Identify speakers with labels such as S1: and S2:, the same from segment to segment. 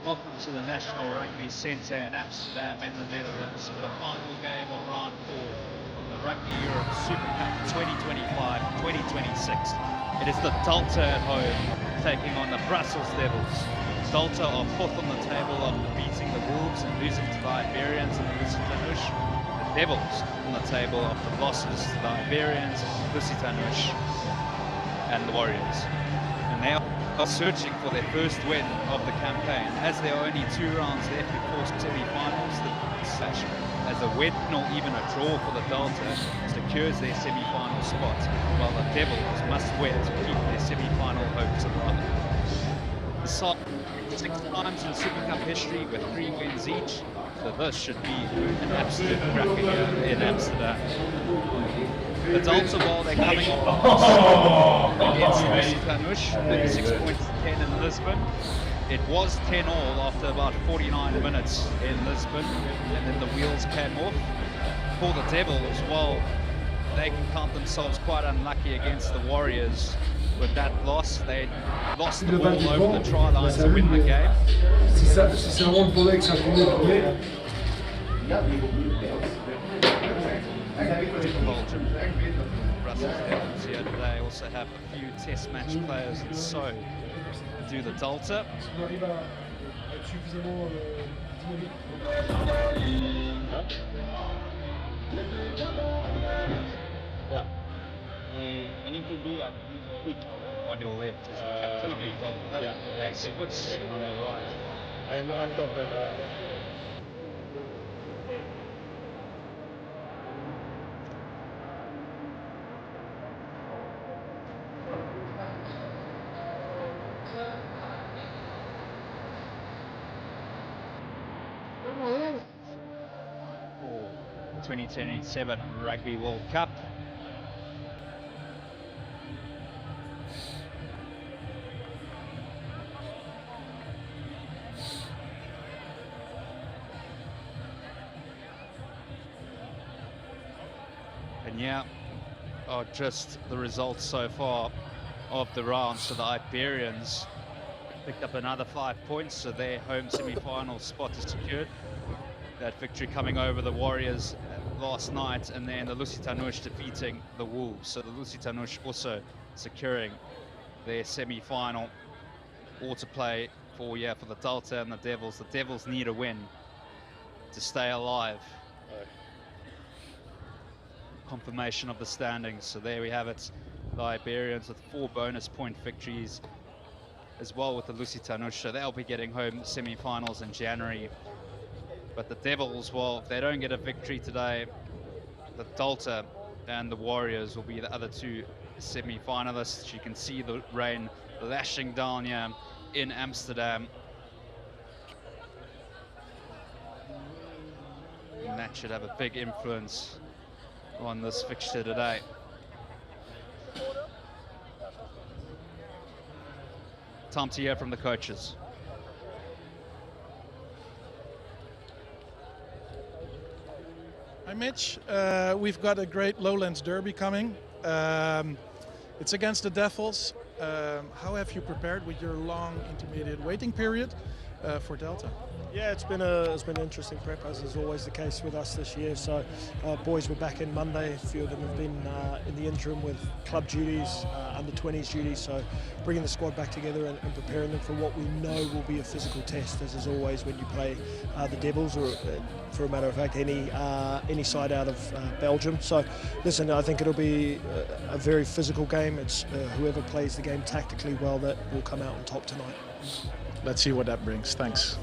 S1: Welcome to the National Rugby Centre in Amsterdam in the Netherlands for the final game of round 4 of the Rugby Europe Super Cup 2025-2026. It is the Delta at home taking on the Brussels Devils. Delta are 4th on the table after beating the Wolves and losing to the Iberians and the Lusitanush. The Devils on the table after losses to the Iberians, Lusitanush and the Warriors. And they are searching for their first win of the campaign. As there are only 2 rounds left before semi-finals, as a win or even a draw for the Delta secures their semi-final spot, while the Devils must win to keep their semi-final hopes alive. The side 6 times in Super Cup history with 3 wins each, so this should be an absolute cracker here in Amsterdam. The Delta, while they're coming against Lusitanush, 36 points to 10 in Lisbon. It was 10-all after about 49 minutes in Lisbon, and then the wheels came off. For the Devils, well, they can count themselves quite unlucky against the Warriors with that loss. They lost the ball over the try line to win the game. Belgium. Brussels Devils here today also have a few test match players, and so do the Delta.
S2: I need to be at quick
S1: On your left is
S2: yeah.
S1: so what's on the right?
S2: I'm top of
S1: 2027 Rugby World Cup. And yeah, just the results so far of the round. So the Iberians picked up another 5 points, so their home semi-final spot is secured. That victory coming over the Warriors last night, and then the Lusitanush defeating the Wolves. So the Lusitanush also securing their semi-final, all to play for the Delta and the Devils. The Devils need a win to stay alive. Confirmation of the standings. So there we have it. The Iberians with 4 bonus point victories as well with the Lusitanush. So they'll be getting home semi-finals in January. But the Devils, well, if they don't get a victory today, the Delta and the Warriors will be the other 2 semi-finalists. You can see the rain lashing down here in Amsterdam. And that should have a big influence on this fixture today. Time to hear from the coaches.
S3: Hi Mitch, we've got a great Lowlands Derby coming. It's against the Devils. How have you prepared with your long intermediate waiting period for Delta?
S4: Yeah, it's been an interesting prep, as is always the case with us this year. So boys were back in Monday. A few of them have been in the interim with club duties, under 20s duties. So bringing the squad back together and preparing them for what we know will be a physical test, as is always when you play the Devils, or for a matter of fact any side out of Belgium. So listen, I think it'll be a very physical game. It's whoever plays the game tactically well that will come out on top tonight.
S3: Let's see what that brings. Thanks.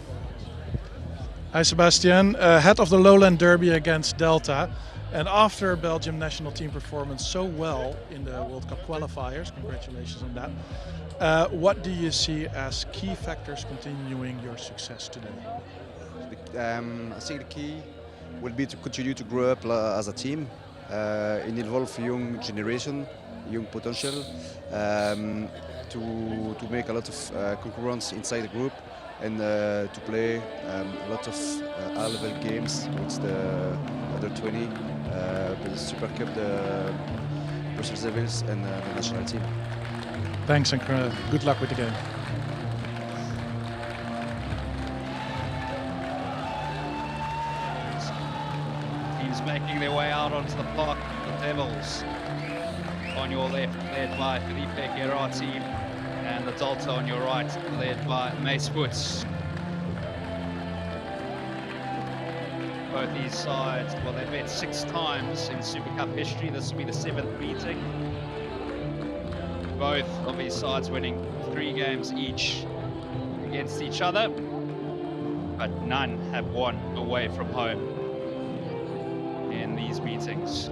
S3: Hi Sebastian, head of the Lowland Derby against Delta, and after Belgium national team performance so well in the World Cup qualifiers, congratulations on that, what do you see as key factors continuing your success today?
S5: I think the key will be to continue to grow up as a team, and involve young generation, young potential, to make a lot of concurrence inside the group, and to play a lot of high-level games with the under 20, Super Cup, the Brussels Devils, and the national team.
S3: Thanks and good luck with the game.
S1: Teams making their way out onto the park. The Devils on your left, led by Felipe Gerati, and the Delta on your right, led by Mace Woods. Both these sides, well, they've met 6 times in Super Cup history. This will be the 7th meeting. Both of these sides winning 3 games each against each other, but none have won away from home in these meetings.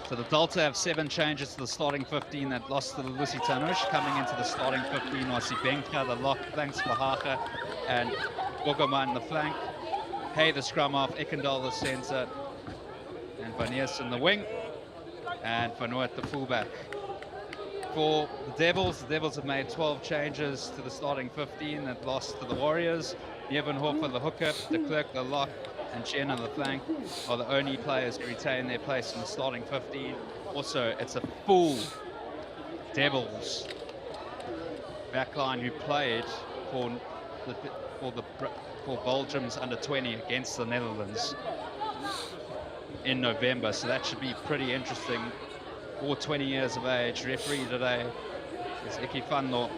S1: So the Delta have 7 changes to the starting 15 that lost to the Lusitanush. Coming into the starting 15 was Ibenka, the lock, thanks for Haka, and Bogoma in the flank. Hay, the scrum half, Ekendal, the centre, and Vaniers in the wing, and Vanuat, the fullback. For the Devils have made 12 changes to the starting 15 that lost to the Warriors. Nevenhofer, the hooker, de Klerk, the lock, and Chen on the flank are the only players to retain their place in the starting 15. Also, it's a full Devils backline who played for Belgium's under-20 against the Netherlands in November. So that should be pretty interesting. All 20 years of age. Referee today is Iki Fanlo.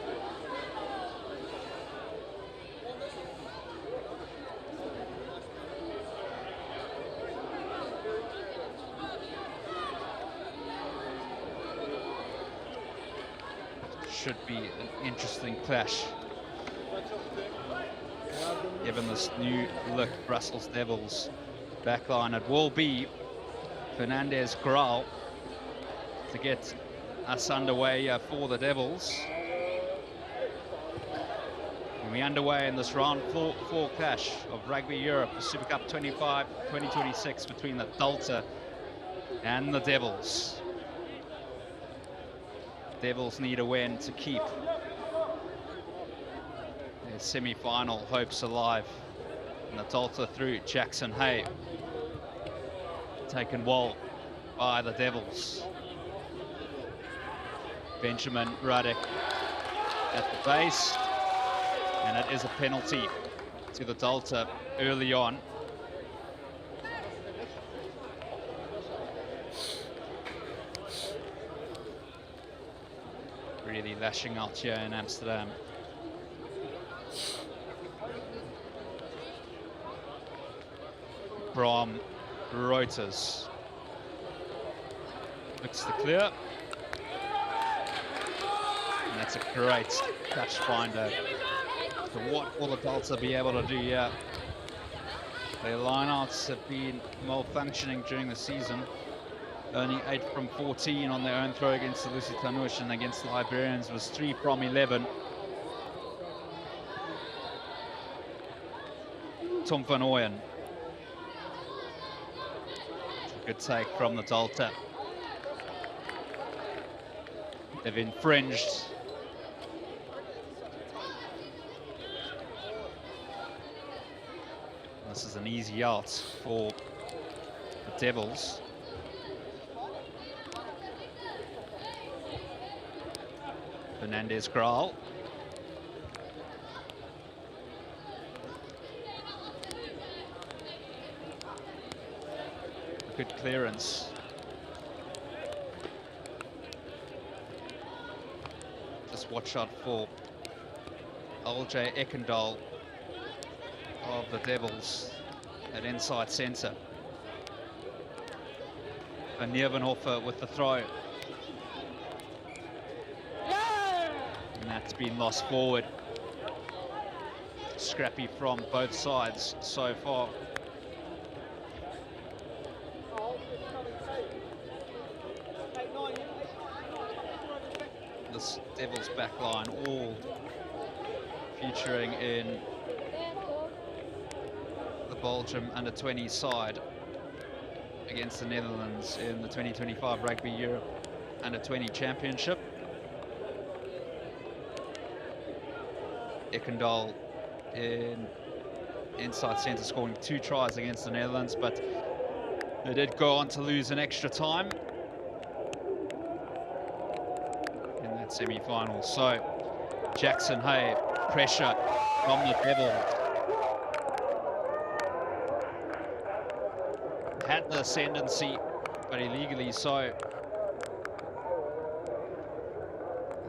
S1: Should be an interesting clash, given this new look Brussels Devils backline. It will be Fernandez Grau to get us underway for the Devils. And we're underway in this round 4 clash of Rugby Europe Super Cup 2026 between the Delta and the Devils. Devils need a win to keep their semi-final hopes alive. And the Delta through Jackson Hay, taken well by the Devils. Benjamin Ruddick at the base, and it is a penalty to the Delta early on. Really lashing out here in Amsterdam. Bram Reuters looks to clear. And that's a great catch finder. So what will the Delta be able to do here? Their lineouts have been malfunctioning during the season. Only 8 from 14 on their own throw against the Lusitanush, and against the Iberians was 3 from 11. Tom van Ooyen. Good take from the Delta. They've infringed. This is an easy out for the Devils. Fernandez Grau. Good clearance. Just watch out for LJ Ekendal of the Devils at inside centre. Van Nevenhofer with the throw. And that's been lost forward. Scrappy from both sides so far. This Devils backline all featuring in Belgium under-20 side against the Netherlands in the 2025 Rugby Europe under-20 Championship. Ekendal in inside centre scoring 2 tries against the Netherlands, but they did go on to lose in extra time in that semi-final. So Jackson Hay, pressure from the Devils. Had the ascendancy, but illegally so.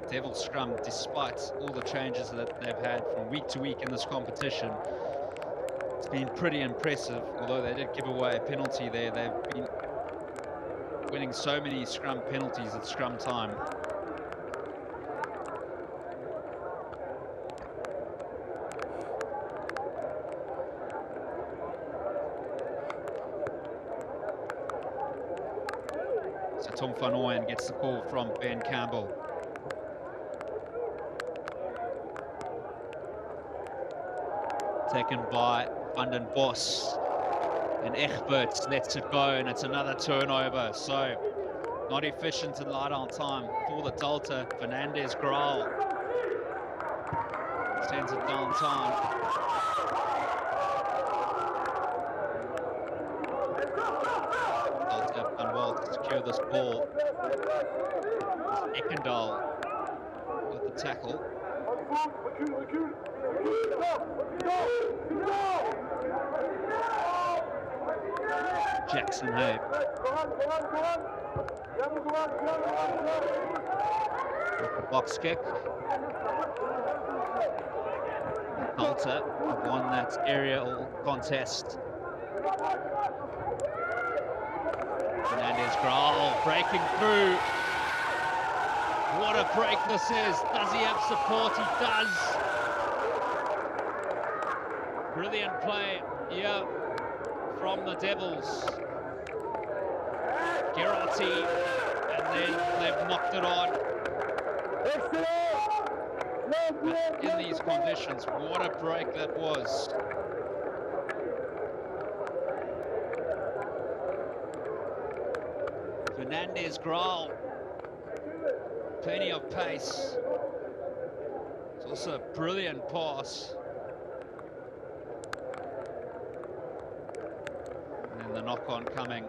S1: The Devils scrum, despite all the changes that they've had from week to week in this competition, it's been pretty impressive. Although they did give away a penalty there, they've been winning so many scrum penalties at scrum time. So Tom van Ooyen gets the call from Ben Campbell. Taken by Van den Bos, and Egbert lets it go, and it's another turnover. So not efficient in light on time for the Delta. Fernandez Graal sends it downtown. Delta done well to secure this ball. Ekendal with the tackle. Jackson Hay. With the box kick. Delta have won that aerial contest. Fernandez Graal breaking through. What a break this is. Does he have support? He does. Brilliant play here from the Devils. Gerarty, and then they've knocked it on. But in these conditions, what a break that was. Fernandez Graal, plenty of pace. It's also a brilliant pass. And then the knock-on coming.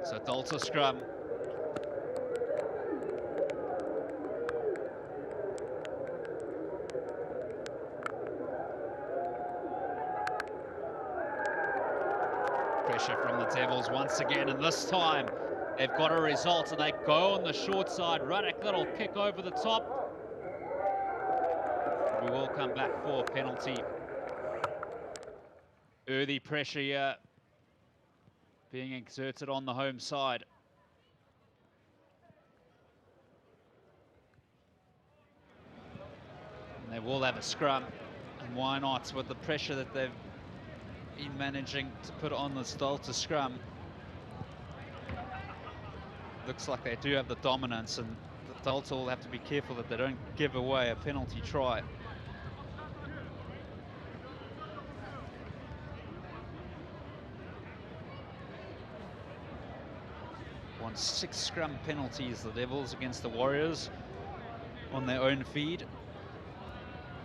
S1: So Delta scrum. Pressure from the Devils once again, and this time they've got a result and they go on the short side. Ruddock, little kick over the top. We will come back for a penalty. Early pressure here being exerted on the home side. And they will have a scrum, and why not, with the pressure that they've been managing to put on this Delta scrum. Looks like they do have the dominance, and the Delta will have to be careful that they don't give away a penalty try. Won 6 scrum penalties, the Devils, against the Warriors on their own feed.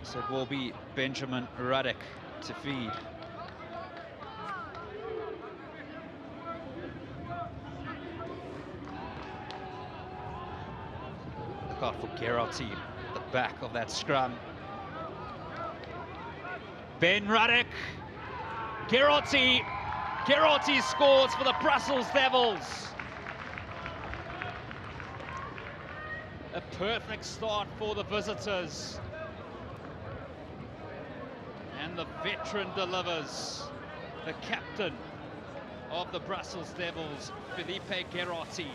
S1: So it will be Benjamin Ruddock to feed. Look out for Gerarty at the back of that scrum. Ben Ruddock, Gerarty scores for the Brussels Devils. A perfect start for the visitors. And the veteran delivers. The captain of the Brussels Devils, Felipe Gerarty.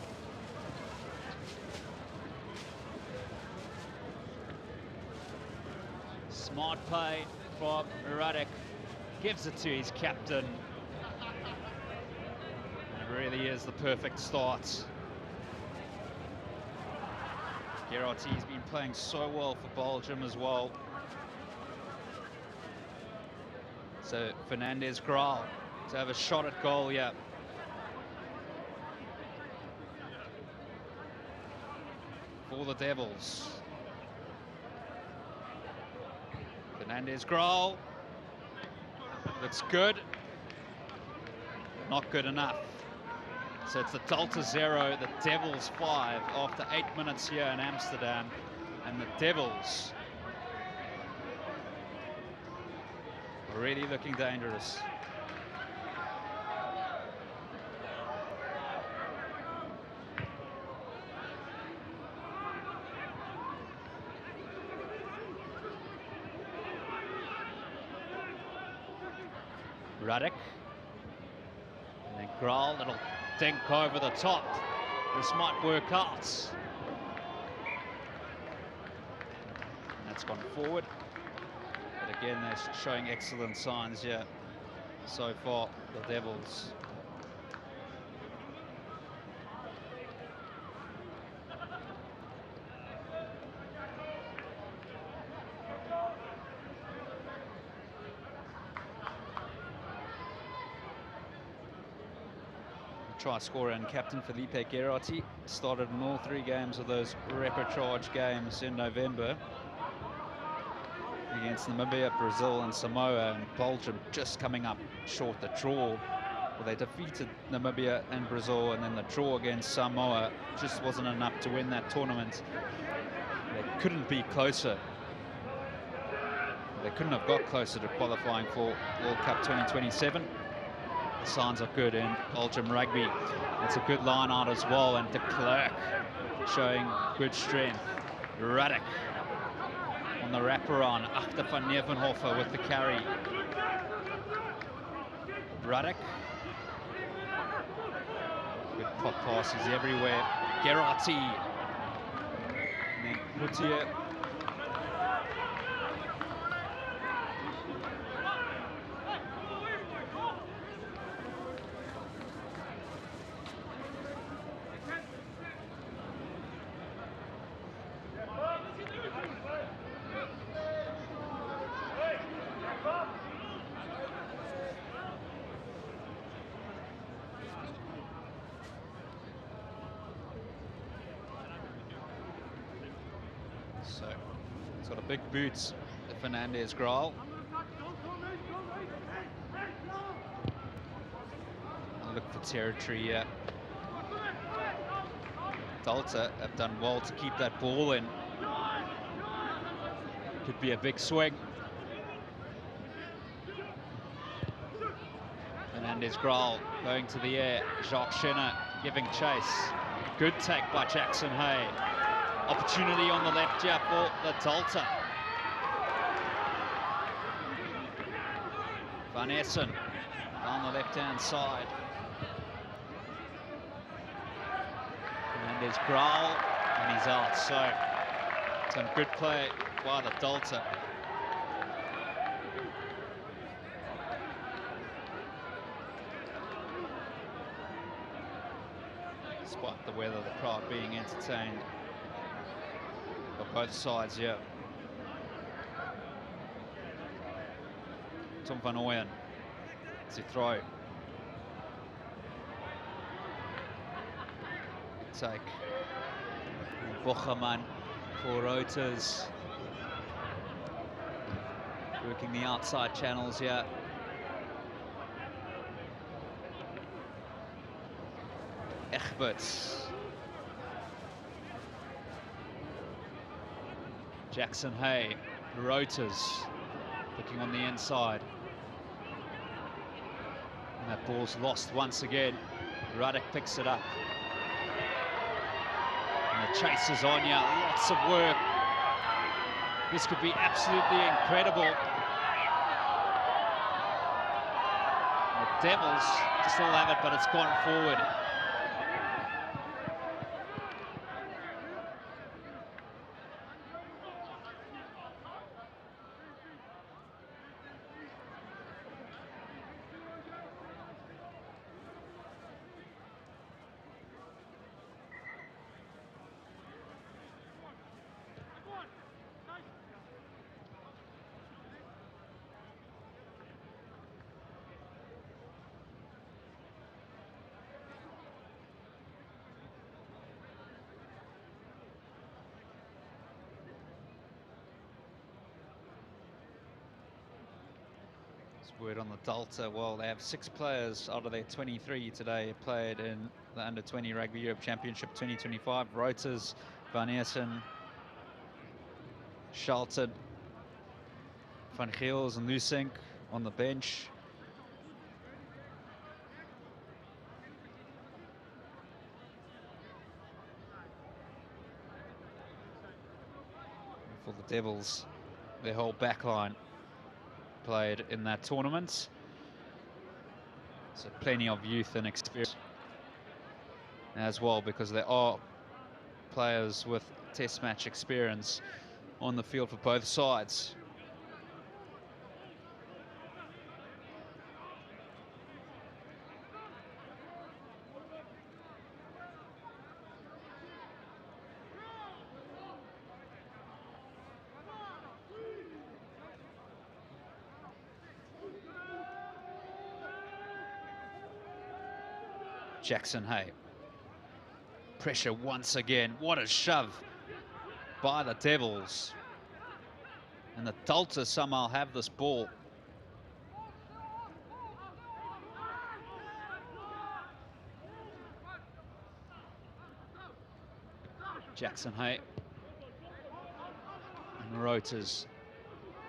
S1: Smart play from Ruddock. gives it to his captain. It really is the perfect start. Gerardty's been playing so well for Belgium as well. So Fernandez Graal to have a shot at goal, yeah. For the Devils. Fernandez Graal. Looks good. Not good enough. So it's the Delta 0, the Devils 5 after 8 minutes here in Amsterdam. And the Devils are really looking dangerous. Ruddock. And then Graal, little dink over the top. This might work out. That's gone forward. But again, they're showing excellent signs here so far, the Devils. Try scorer and captain Felipe Gerardty started in all 3 games of those repertoire games in November against Namibia, Brazil and Samoa, and Belgium just coming up short. The draw, well, they defeated Namibia and Brazil, and then the draw against Samoa just wasn't enough to win that tournament. They couldn't be closer. They couldn't have got closer to qualifying for World Cup 2027. The signs are good in Belgium rugby. It's a good line out as well, and de Klerk showing good strength. Ruddock on the wraparound. Achter van Nevenhofer with the carry. Ruddock. Good pop passes everywhere. Gerardty. And then Poutier. So he's got a big boot, the Fernandez Graal. Look for territory here. Delta have done well to keep that ball in. Could be a big swing. Fernandez Graal going to the air. Jacques Schenner giving chase. Good take by Jackson Hay. Opportunity on the left here for the Delta. Van Essen on the left-hand side. And there's Graal, and he's out. So some good play by the Delta. Despite the weather, the crowd being entertained. Both sides, yeah. Tom van Ooyen to throw. Take. Bocheman for Roters. Working the outside channels here. Egberts. Jackson Hay, Roters, looking on the inside. And that ball's lost once again. Ruddock picks it up. And the chase is on here, lots of work. This could be absolutely incredible. The Devils still have it, but it's gone forward. Word on the Delta, well, they have 6 players out of their 23 today played in the Under-20 Rugby Europe Championship 2025. Reuters, Van Eersen, Shelton, Van Geels and Lusink on the bench. For the Devils, their whole backline played in that tournament. So plenty of youth and experience as well, because there are players with test match experience on the field for both sides. Jackson Hay. Pressure once again. What a shove by the Devils. And the Delta somehow have this ball. Jackson Hay. And Reuters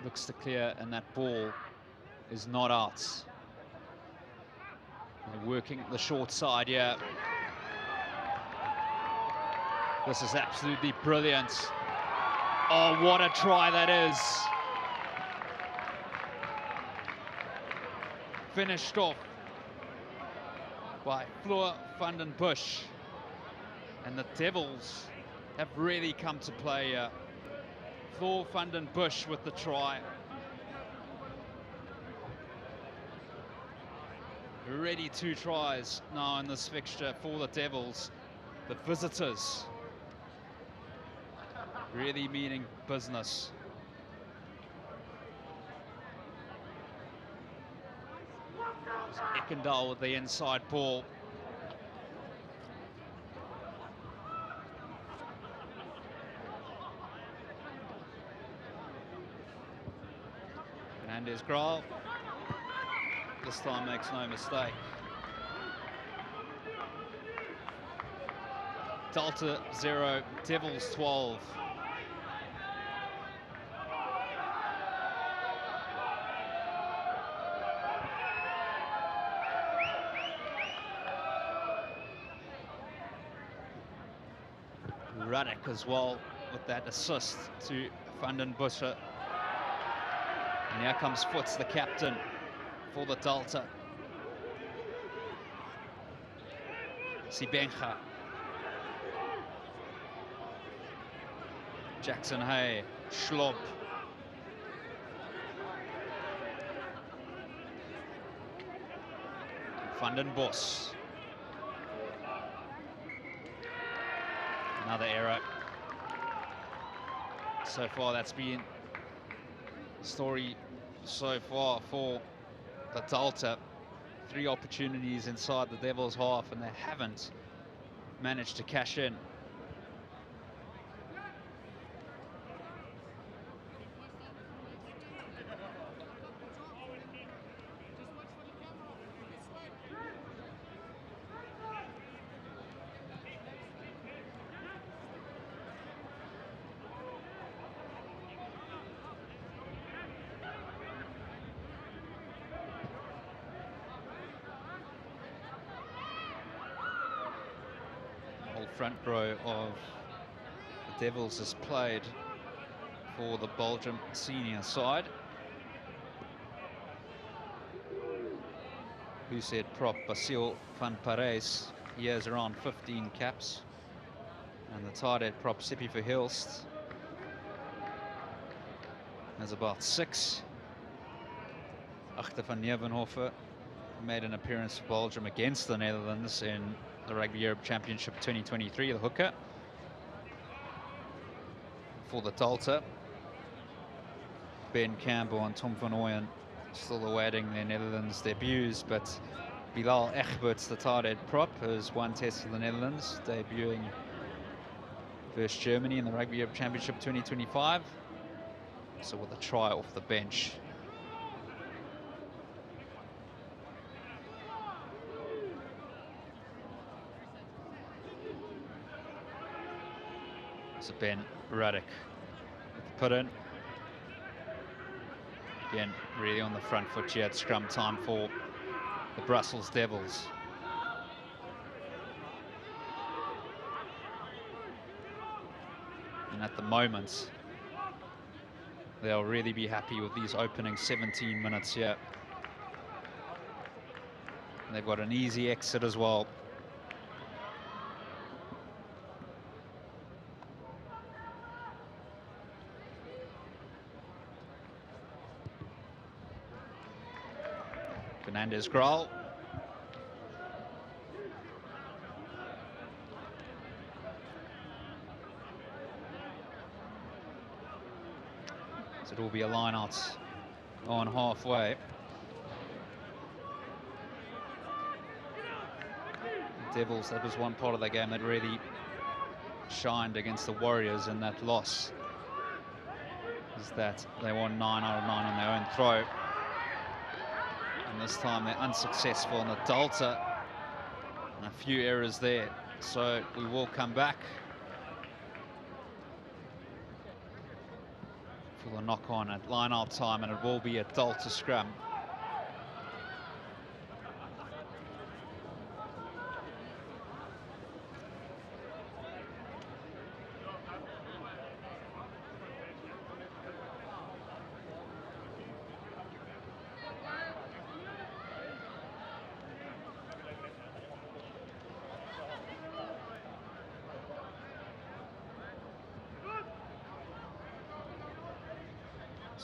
S1: looks to clear, and that ball is not out. They're working the short side here. This is absolutely brilliant. Oh, what a try that is. Finished off by Floor van den Busch. And the Devils have really come to play here. Floor van den Busch with the try. Already 2 tries now in this fixture for the Devils. The visitors really meaning business. Ekendal with the inside ball. Hernandez Graal this time makes no mistake. Delta 0, Devils 12. Ruddock as well with that assist to Van den Busch. And here comes Foots, the captain for the Delta. Sibenga. Jackson Hay, Schlob. Van den Busch. Another error. So far, that's been the story so far for the Delta. 3 opportunities inside the Devils' half, and they haven't managed to cash in. Front row of the Devils has played for the Belgium senior side. Who said prop Basile van Parijs? He has around 15 caps. And the tight head prop Seppi Verhulst has about 6. Achter van Nieuwenhofer made an appearance for Belgium against the Netherlands in the Rugby Europe Championship 2023, the hooker for the Delta. Ben Campbell and Tom van Ooyen still awaiting their Netherlands debuts, but Bilal Egberts, the tight head prop, has 1 test for the Netherlands, debuting versus Germany in the Rugby Europe Championship 2025. So with a try off the bench. So Ben Ruddock put in. Again, really on the front foot here at scrum time for the Brussels Devils. And at the moment, they'll really be happy with these opening 17 minutes here. And they've got an easy exit as well. Fernandez Grol. So it will be a line out on halfway. The Devils, that was one part of the game that really shined against the Warriors in that loss, is that they won 9 out of 9 on their own throw. And this time they're unsuccessful in the Delta, and a few errors there. So we will come back for the knock on at line out time, and it will be a Delta scrum.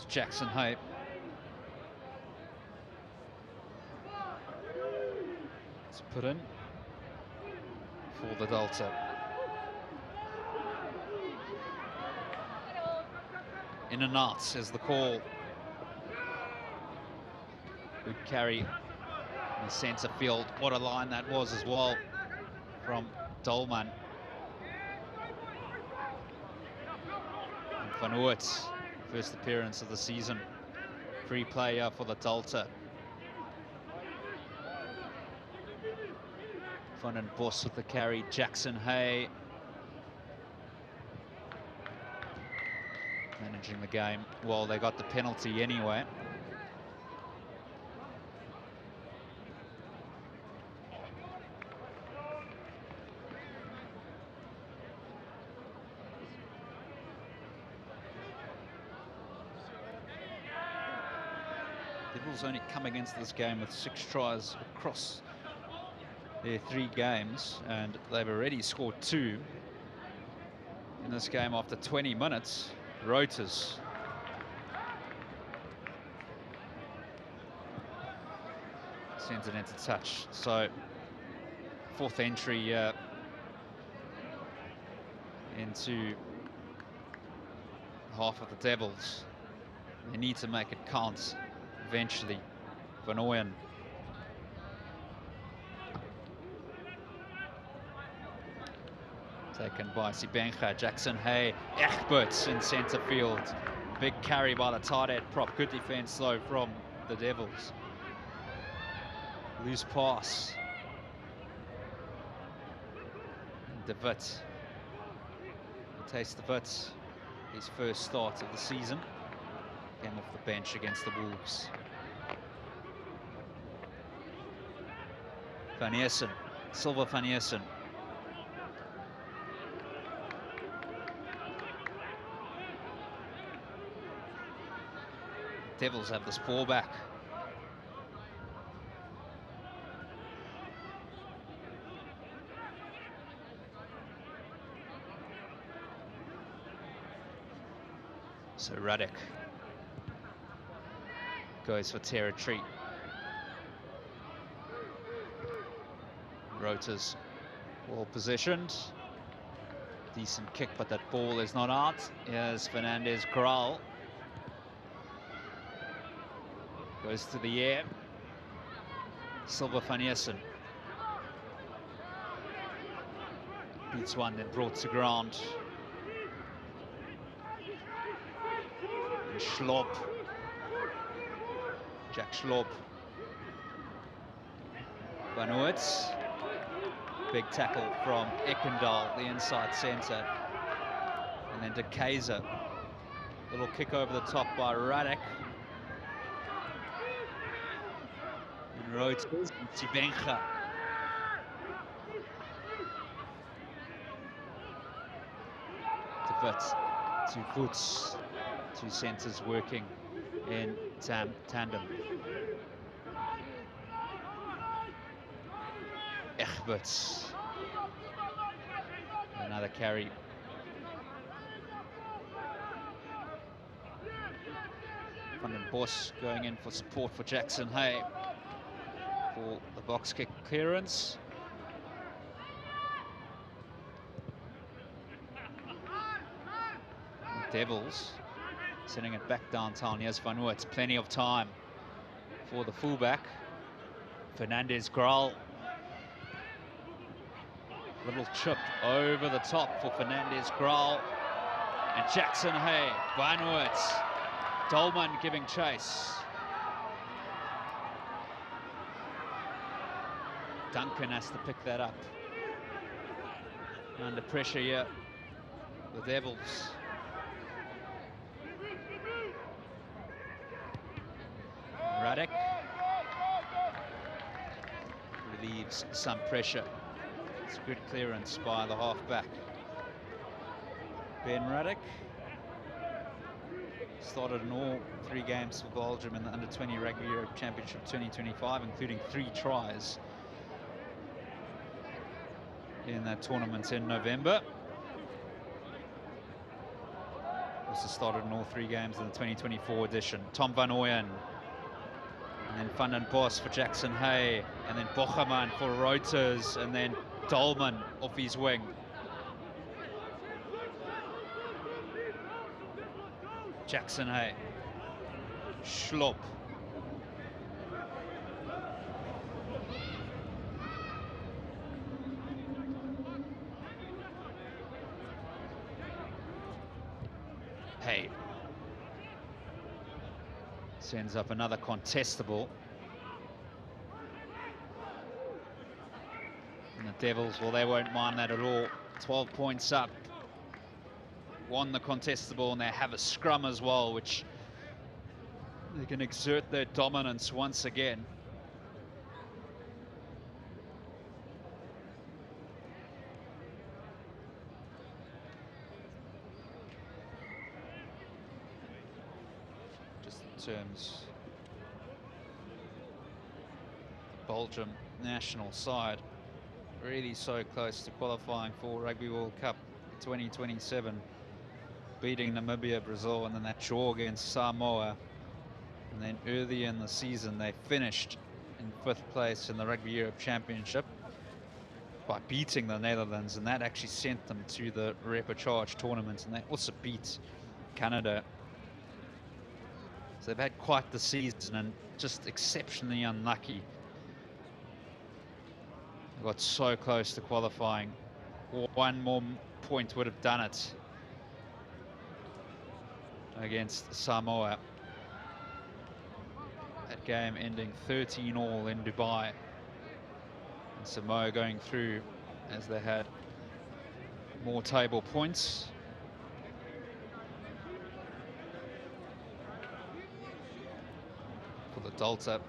S1: Jackson Hay. It's put in for the Delta. In and out is the call. Good carry in the centre field. What a line that was as well from Dolman. And Van Oort. First appearance of the season. Free player for the Delta. Van den Bos with the carry. Jackson Hay managing the game. Well, they got the penalty anyway. Devils only come against this game with 6 tries across their 3 games, and they've already scored 2 in this game after 20 minutes. Roters. Sends it into touch. So 4th entry into half of the Devils. They need to make it count eventually. Van Ooyen. Taken by Sibenga. Jackson Hay. Egberts in centre field. Big carry by the tight end prop. Good defence though from the Devils. Loose pass. De Wit. Taste De Wit. His first start of the season. Came off the bench against the Wolves. Van Eersen, Silva Van Eersen. Devils have this ball back. So Ruddock goes for territory. Roters well positioned. Decent kick, but that ball is not out. Here's Fernandez Grol. Goes to the air. Silva Van Eersen. Beats one, then brought to ground. And Schlob. Jack Schlob. Van Oort. Big tackle from Ekendal, the inside centre. And then De Keizer. Little kick over the top by Radek. And Rhodes and Sibenga. DEVILS, 2 foots, 2 centres working in tandem. Egberts. Another carry. Van den Bos going in for support for Jackson Hay for the box kick clearance. Devils sending it back downtown. Here's Van Oort. Plenty of time for the fullback. Fernandez Graal. Little chip over the top for Fernandez Graal. And Jackson Hay. Van Oort. Dolman giving chase. Duncan has to pick that up. Under pressure here, the Devils. Radek relieves some pressure. It's a good clearance by the halfback. Ben Radek started in all 3 games for Belgium in the Under-20 Rugby Europe Championship 2025, including 3 tries in that tournament in November. Also started in all 3 games in the 2024 edition. Tom van Ooyen, and then Van den Bos for Jackson Hay, and then Bocheman for Reuters, and then Dolman off his wing. Jackson Hay. Schlop. Hay sends up another contestable. And the Devils, well, they won't mind that at all. 12 points up. Won the contestable, and they have a scrum as well, which they can exert their dominance once again. Just in terms of the Belgium national side, really so close to qualifying for Rugby World Cup 2027. Beating Namibia, Brazil, and then that draw against Samoa. And then early in the season, they finished in 5th place in the Rugby Europe Championship by beating the Netherlands, and that actually sent them to the repechage tournament, and they also beat Canada. So they've had quite the season and just exceptionally unlucky. They got so close to qualifying. 1 more point would have done it against Samoa. That game ending 13-all in Dubai. And Samoa going through as they had more table points. For the Delta,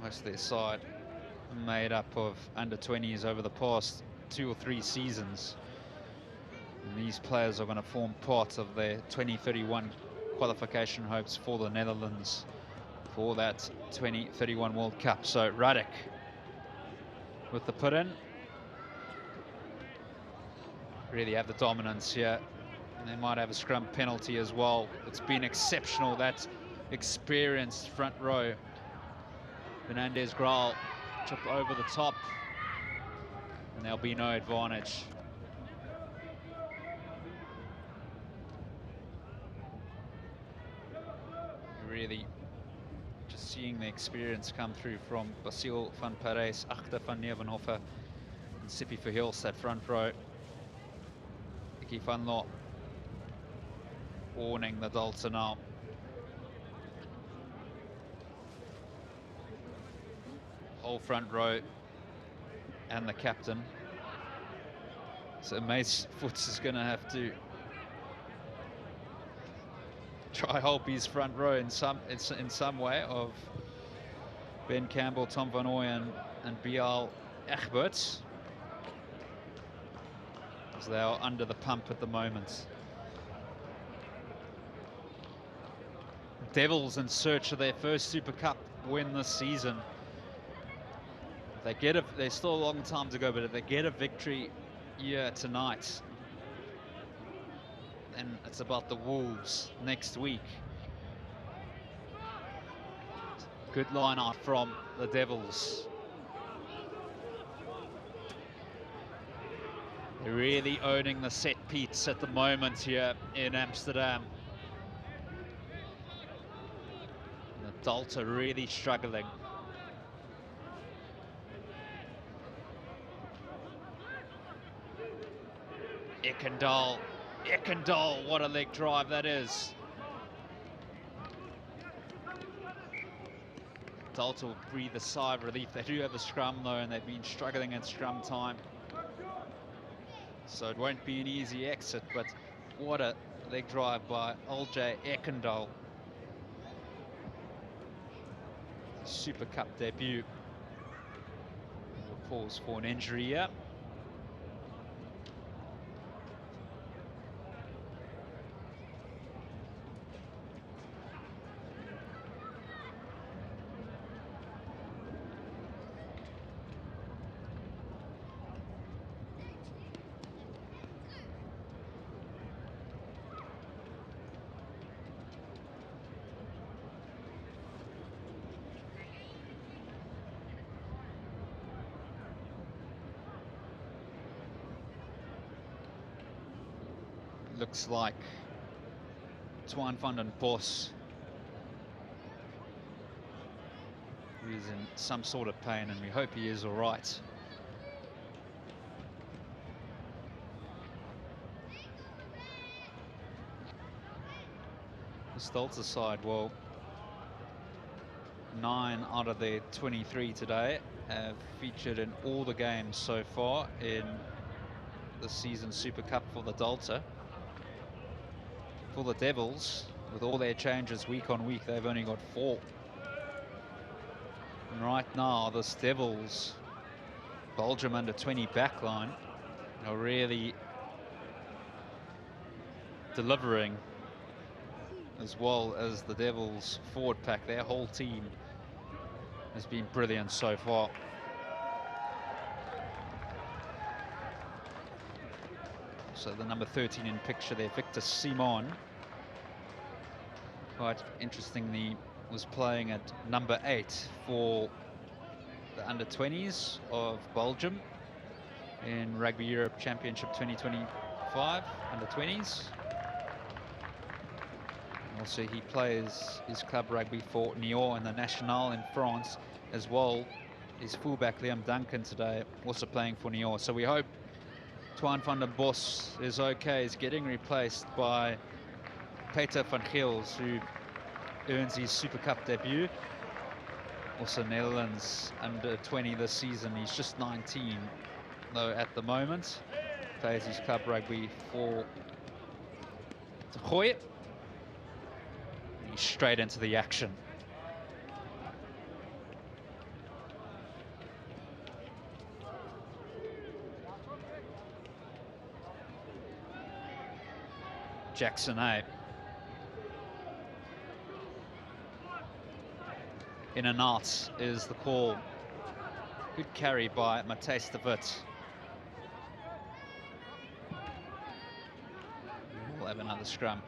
S1: most of their side made up of under-20s over the past 2 or 3 seasons. And these players are going to form part of their 2031 qualification hopes for the Netherlands for that 2031 World Cup. So Radek with the put in. Really have the dominance here. And they might have a scrum penalty as well. It's been exceptional, that experienced front row. Fernandez Graal chip over the top. And there'll be no advantage. Really just seeing the experience come through from Basile van Parijs, Achter van Nevenhofer, and Sippy Verhulst, that front row. Icky van Loo warning the Delta now. Whole front row and the captain So Mace Foots is going to have to try help his front row in some way of Ben Campbell, Tom Van Ooyen and Bial Egberts, as they are under the pump at the moment. Devils in search of their first Super Cup win this season. If they there's still a long time to go, but if they get a victory here tonight, then it's about the Wolves next week. Good line out from the Devils. They're really owning the set piece at the moment here in Amsterdam. And the Dalta really struggling. Ekendal, what a leg drive that is. Dalta will breathe a sigh of relief. They do have a scrum though, and they've been struggling at scrum time. So it won't be an easy exit, but what a leg drive by Olje Ekendal. Super Cup debut. We'll pause for an injury here. Looks like Twan van den Bos, who's in some sort of pain, and we hope he is all right. The Stelzer side, well, 9 out of their 23 today have featured in all the games so far in the season Super Cup for the Dalta. For the Devils, with all their changes week on week, they've only got 4. And right now, this Devils Belgium under 20 backline are really delivering, as well as the Devils forward pack. Their whole team has been brilliant so far. So the number 13 in picture there, Victor Simon, quite interestingly, was playing at number 8 for the under-20s of Belgium in Rugby Europe Championship 2025 under-20s. Also, he plays his club rugby for Niort in the National in France as well. His fullback Liam Duncan today also playing for Niort. So we hope Twan van den Bos is okay. He's getting replaced by Peter van Gils, who earns his Super Cup debut. Also Netherlands under 20 this season. He's just 19 though at the moment. Plays his club rugby for De Gooi. He's straight into the action. Jackson A. In and out is the call. Good carry by Matthijs de Wit. We'll have another scrum.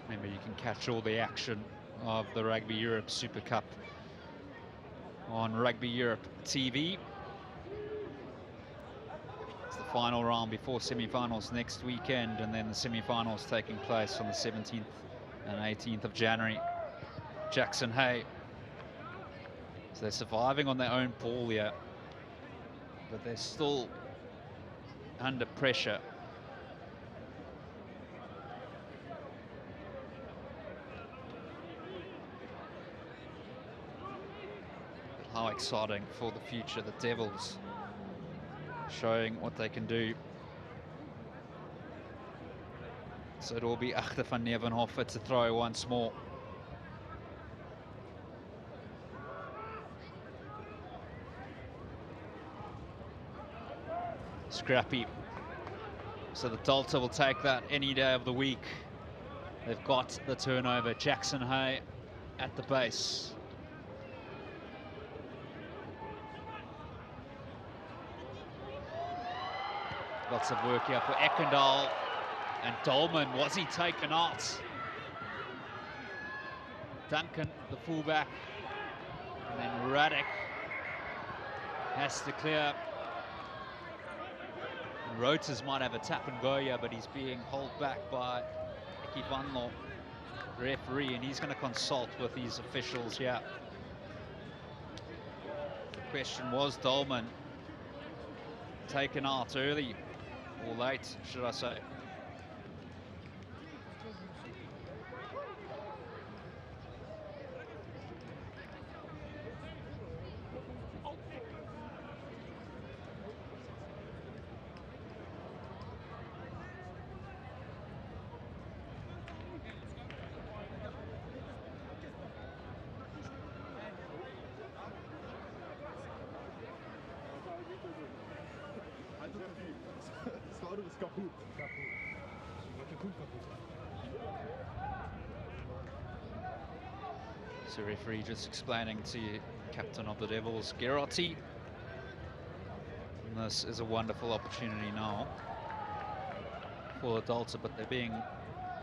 S1: Remember, you can catch all the action of the Rugby Europe Super Cup on Rugby Europe TV. It's the final round before semi-finals next weekend, and then the semi-finals taking place on the 17th and 18th of January. Jackson Hay. So they're surviving on their own ball here, but they're still under pressure. How exciting for the future, the Devils showing what they can do. So it will be Achter van Nevenhofer to throw once more. Scrappy. So the Delta will take that any day of the week. They've got the turnover. Jackson Hay at the base. Lots of work here for Ekendal. And Dolman, was he taken out? Duncan, the fullback. And then Radek has to clear. Roters might have a tap and go here, but he's being held back by Eki Vanlo, referee, and he's going to consult with these officials here. The question was, Dolman taken out early or late, should I say? So referee just explaining to captain of the Devils, Gerotti. And this is a wonderful opportunity now for the Delta, but they're being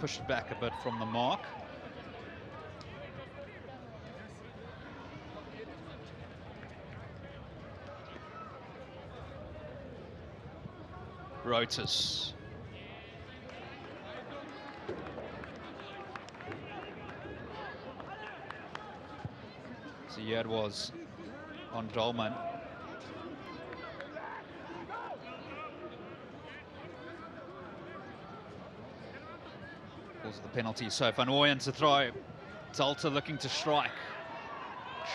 S1: pushed back a bit from the mark. Roters. So here it was on Dolman. Calls the penalty. So Van Ooyen to throw. Delta looking to strike.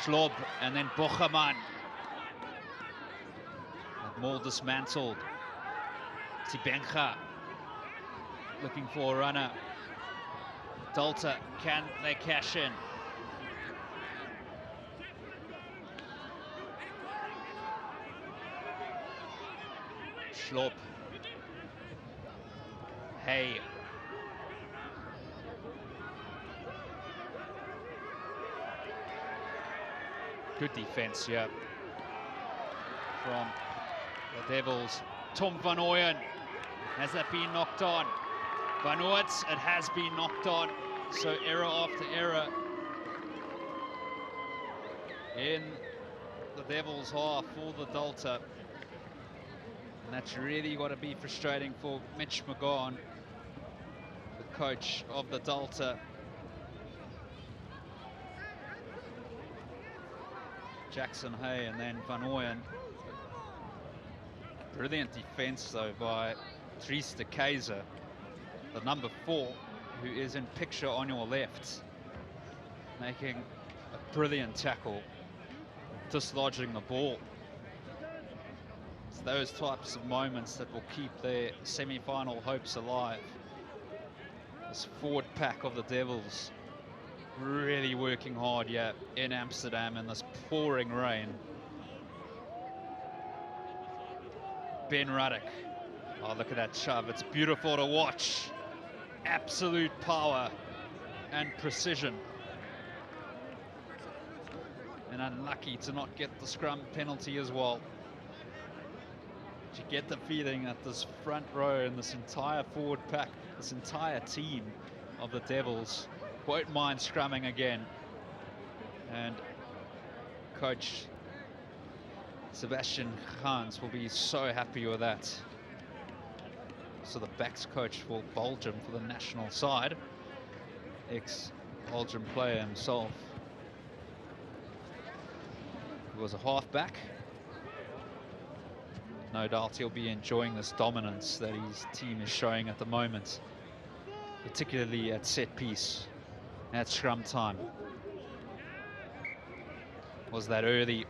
S1: Schlob and then Bocheman. More dismantled. Tibencha looking for a runner. Delta, can they cash in? Schlob. Hey. Good defense here from the Devils. Tom Van Ooyen. Has that been knocked on? Van Ooyen, it has been knocked on. So error after error in the Devils' half for the Delta. And that's really got to be frustrating for Mitch McGowan, the coach of the Delta. Jackson Hay and then Van Ooyen. Brilliant defense though by Dries de Keyser, the number 4, who is in picture on your left, making a brilliant tackle, dislodging the ball. It's those types of moments that will keep their semi-final hopes alive. This forward pack of the Devils really working hard here in Amsterdam in this pouring rain. Ben Ruddock. Oh, look at that shove. It's beautiful to watch. Absolute power and precision. And unlucky to not get the scrum penalty as well. But you get the feeling that this front row and this entire forward pack, this entire team of the Devils won't mind scrumming again. And coach Sebastian Gans will be so happy with that. So the backs coach for Belgium for the national side, ex-Belgium player himself. He was a halfback. No doubt he'll be enjoying this dominance that his team is showing at the moment, particularly at set piece, at scrum time. Was that early?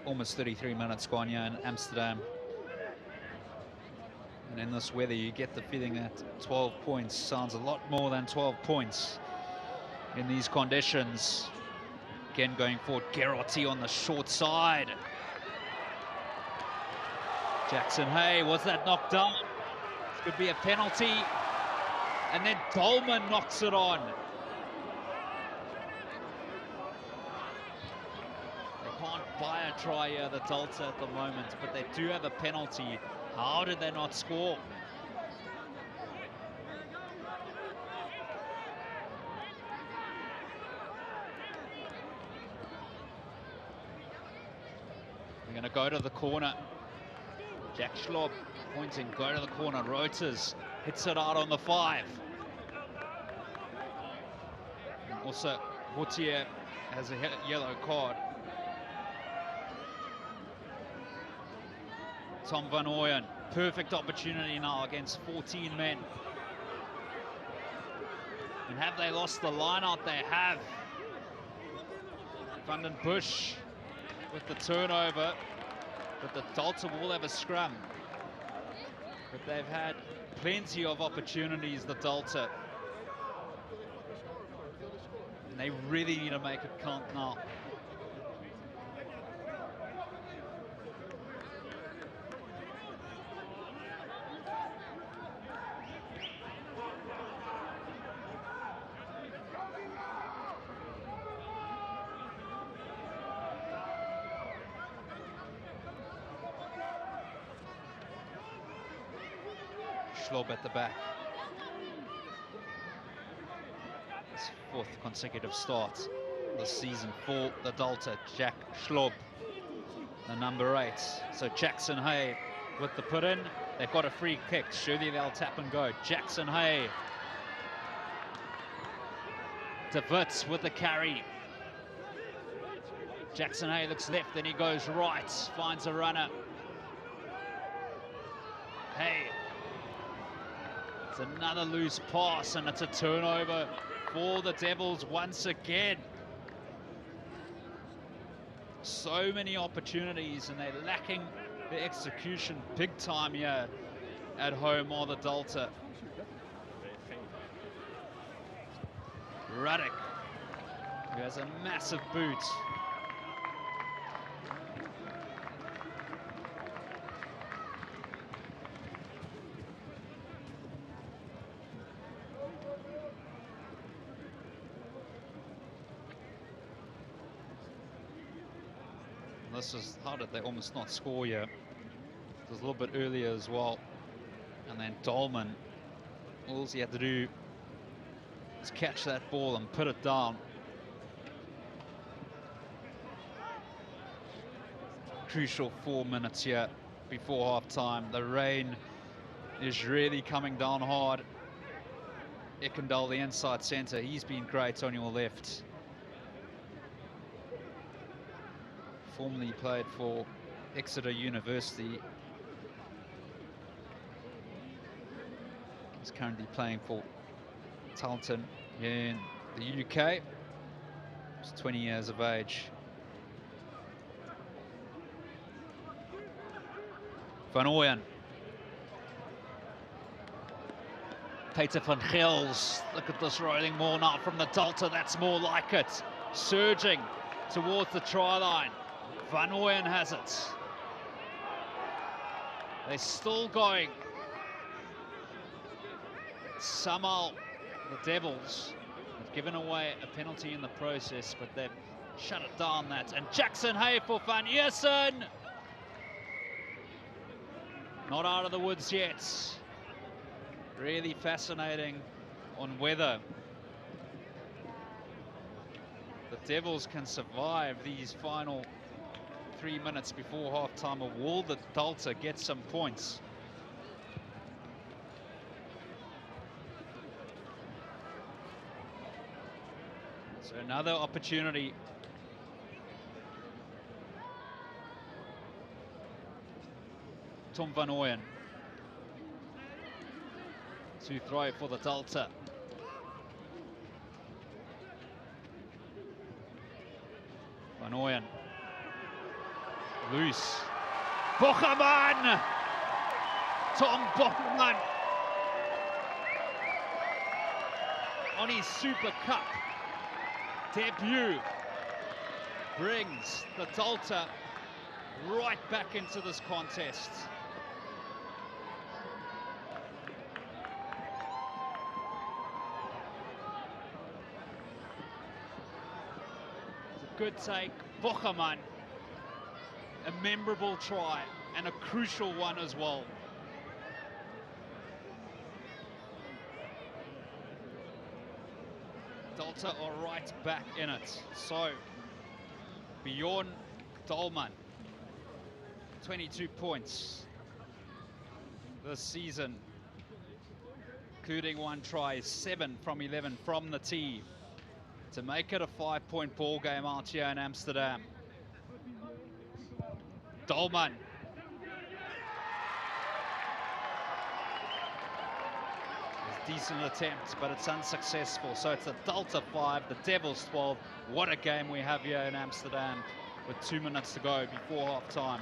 S1: Almost 33 minutes gone here in Amsterdam. And in this weather, you get the feeling that 12 points sounds a lot more than 12 points in these conditions. Again, going forward, Gerarty on the short side. Jackson Hay, was that knocked down? This could be a penalty. And then Dolman knocks it on. They can't buy a try here, the Delta, at the moment, but they do have a penalty. How did they not score? They're going to go to the corner. Jack Schlob pointing, go to the corner. Reuters hits it out on the 5. And also, Wautier has a yellow card. Tom Van Ooyen, perfect opportunity now against 14 men. And have they lost the line out? They have. Van den Busch with the turnover, but the Delta will have a scrum. But they've had plenty of opportunities, the Delta. And they really need to make it count now. Schlob at the back. His 4th consecutive start this season for the Delta. Jack Schlob, the number 8. So Jackson Hay with the put in. They've got a free kick. Surely they'll tap and go. Jackson Hay. DeVills with the carry. Jackson Hay looks left, then he goes right. Finds a runner. Hay. It's another loose pass, and it's a turnover for the Devils once again. So many opportunities, and they're lacking the execution big time here at home on the Delta. Ruddock, who has a massive boot. This is, how did they almost not score here? It was a little bit earlier as well. And then Dolman, all he had to do is catch that ball and put it down. Crucial 4 minutes here before half time. The rain is really coming down hard. Ekendal, the inside centre, he's been great on your left. Formerly played for Exeter University. He's currently playing for Taunton in the UK. He's 20 years of age. Van Ooyen. Peter van Gils. Look at this rolling ball now from the Delta. That's more like it. Surging towards the try line. Van Ooyen has it. They're still going. Somehow the Devils have given away a penalty in the process, but they've shut it down, that. And Jackson Hay for Van Eersen. Not out of the woods yet. Really fascinating on whether the Devils can survive these final 3 minutes before half-time, or will the Delta get some points? So another opportunity. Tom van Ooyen to throw for the Delta. Van Ooyen. Loose. Bocherman! Tom Bocherman on his Super Cup debut brings the Delta right back into this contest. It's a good take. Bocherman, a memorable try and a crucial one as well. Delta are right back in it. So, Bjorn Dolman, 22 points this season, including 1 try, 7 from 11 from the tee, to make it a 5-point ball game out here in Amsterdam. Dolman. Decent attempt, but it's unsuccessful. So it's the Delta 5, the Devils 12. What a game we have here in Amsterdam with 2 minutes to go before half-time.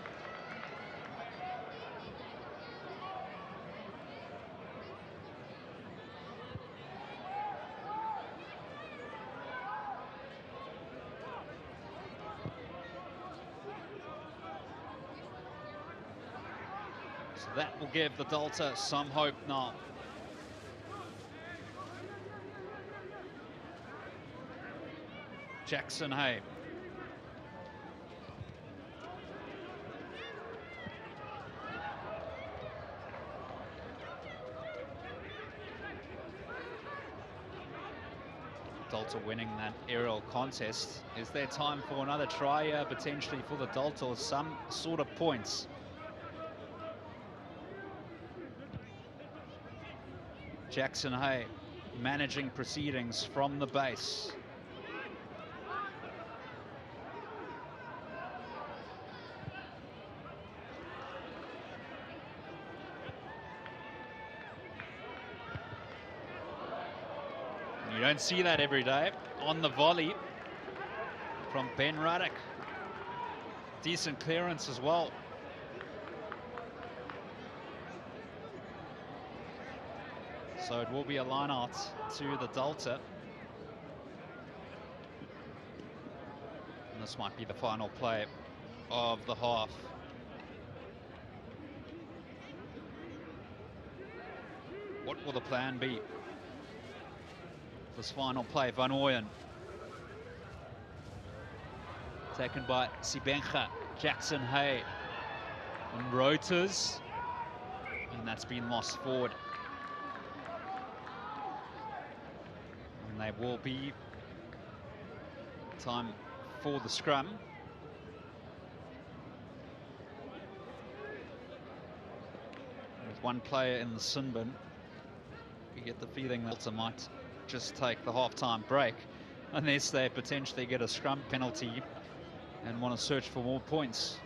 S1: So that will give the Delta some hope now. Jackson Hay. Delta winning that aerial contest. Is there time for another try here, potentially for the Delta, or some sort of points? Jackson Hay managing proceedings from the base. You don't see that every day. On the volley from Ben Ruddock. Decent clearance as well. So it will be a line out to the Delta. And this might be the final play of the half. What will the plan be? This final play, Van Ooyen. Taken by Sibenga, Jackson Hay and Roters. And that's been lost forward. And there will be time for the scrum. With one player in the sin bin, you get the feeling that Delta might just take the half-time break unless they potentially get a scrum penalty and want to search for more points.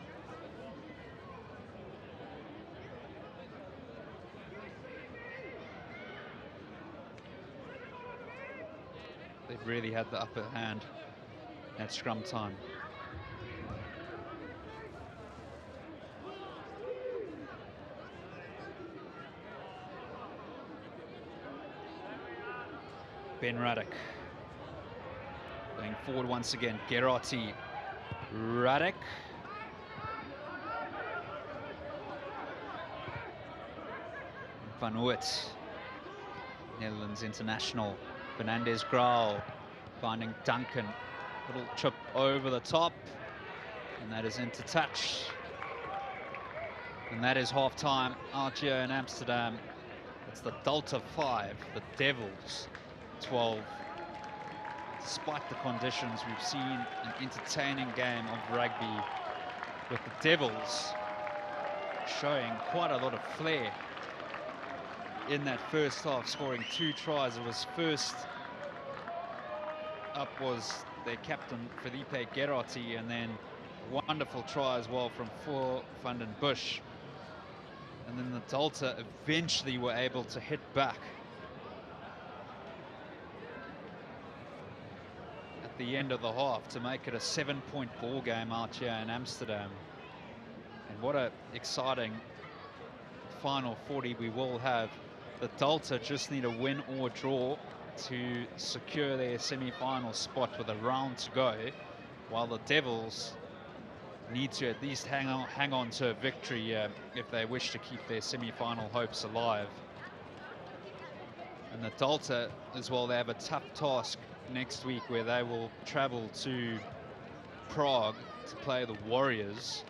S1: They've really had the upper hand at scrum time. Ben Ruddock going forward once again. Gerarti, Ruddock. Van Ooyen. Netherlands international. Fernandez Grau finding Duncan. Little chip over the top. And that is into touch. And that is half-time out here in Amsterdam. It's the Delta 5, the Devils 12. Despite the conditions, we've seen an entertaining game of rugby with the Devils showing quite a lot of flair in that first half, scoring 2 tries. It was first up was their captain Felipe Gerardi, and then a wonderful try as well from Van den Bush. And then the Delta eventually were able to hit back at the end of the half to make it a 7-point ball game out here in Amsterdam. And what an exciting final 40 we will have. The Delta just need a win or a draw to secure their semi-final spot with a round to go, while the Devils need to at least hang on to a victory if they wish to keep their semi-final hopes alive. And the Delta as well, they have a tough task next week where they will travel to Prague to play the Warriors.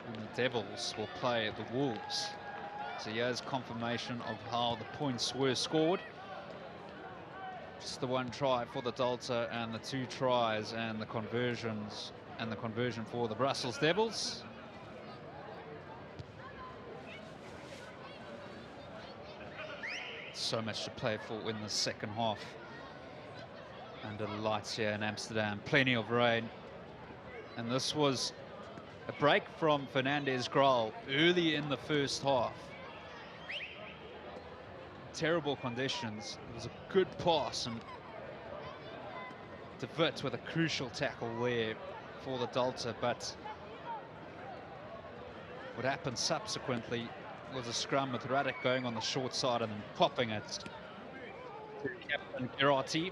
S1: And the Devils will play the Wolves. So here's confirmation of how the points were scored. Just the 1 try for the Delta and the 2 tries and the conversions, and the conversion for the Brussels Devils. So much to play for in the second half under the lights here in Amsterdam. Plenty of rain, and this was a break from Fernandez Grau early in the first half. Terrible conditions. It was a good pass, and DeVitt with a crucial tackle there for the Delta, but what happened subsequently was a scrum with Radek going on the short side and then popping it to Captain Gerardi.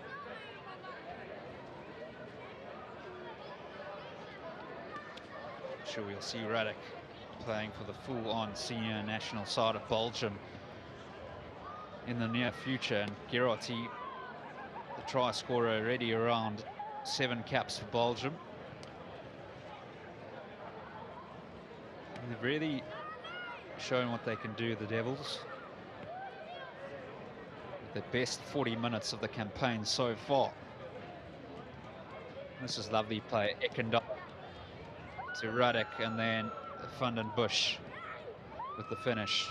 S1: Sure, we'll see Radek playing for the full-on senior national side of Belgium in the near future, and Gerardi, the try scorer, already around 7 caps for Belgium. And they've really shown what they can do, the Devils. The best 40 minutes of the campaign so far. This is lovely play. Ekendal to Radek, and then Van den Bush with the finish.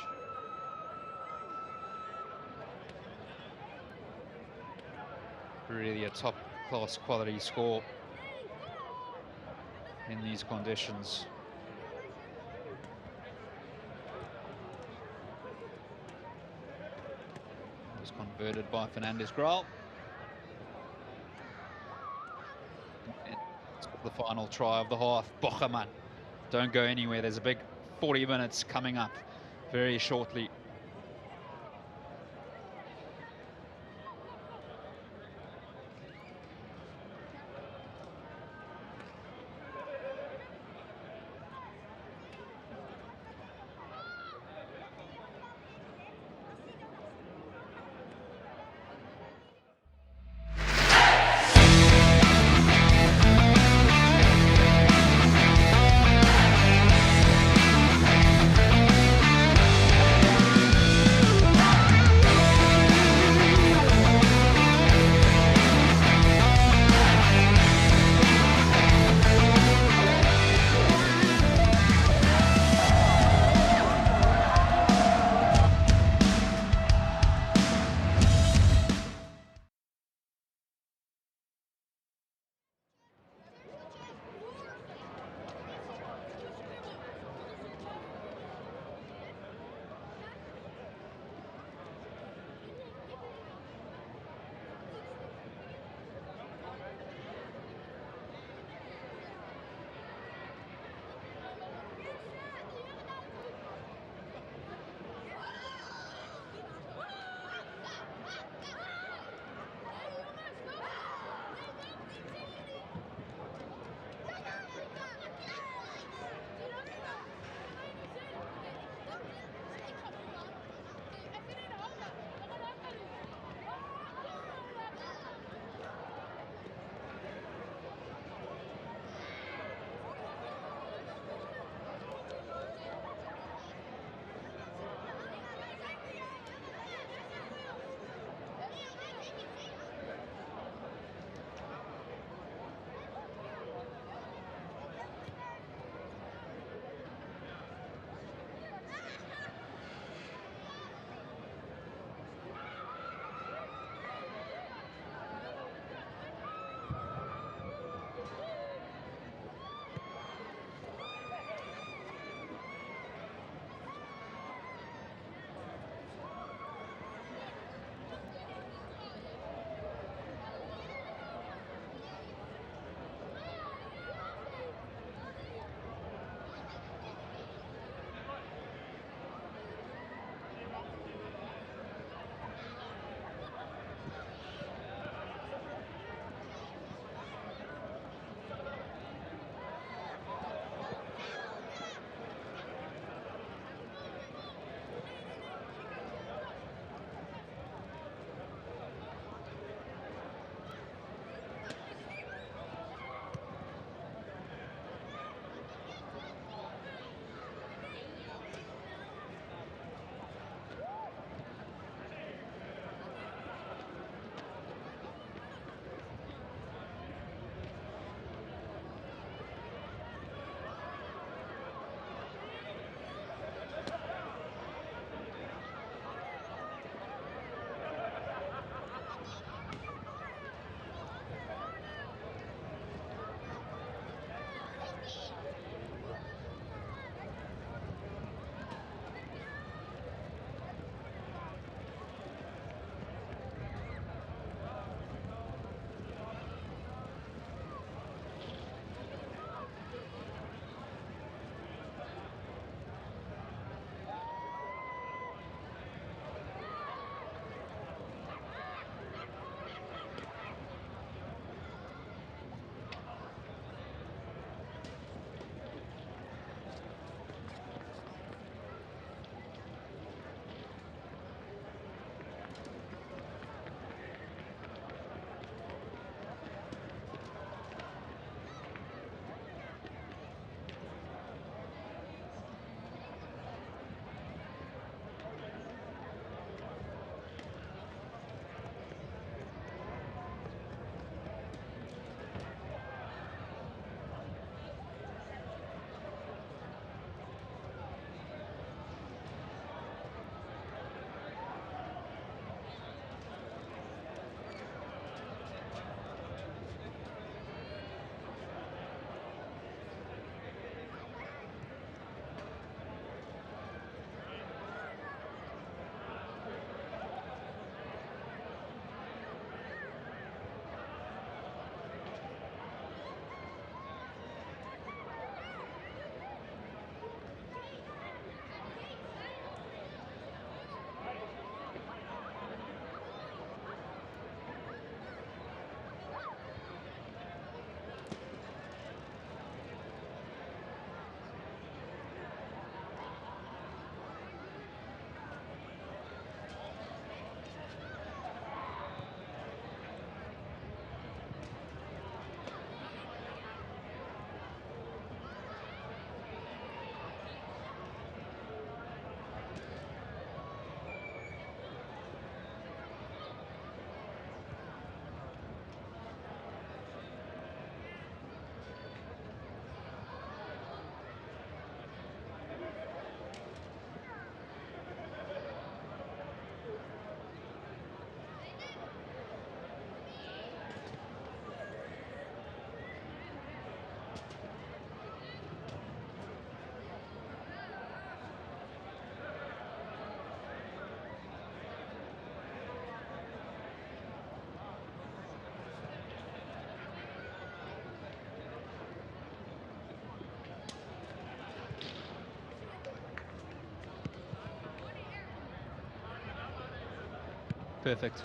S1: Really a top-class quality score in these conditions. It was converted by Fernandez Grau. And the final try of the half, Bocheman. Don't go anywhere. There's a big 40 minutes coming up very shortly. Perfect.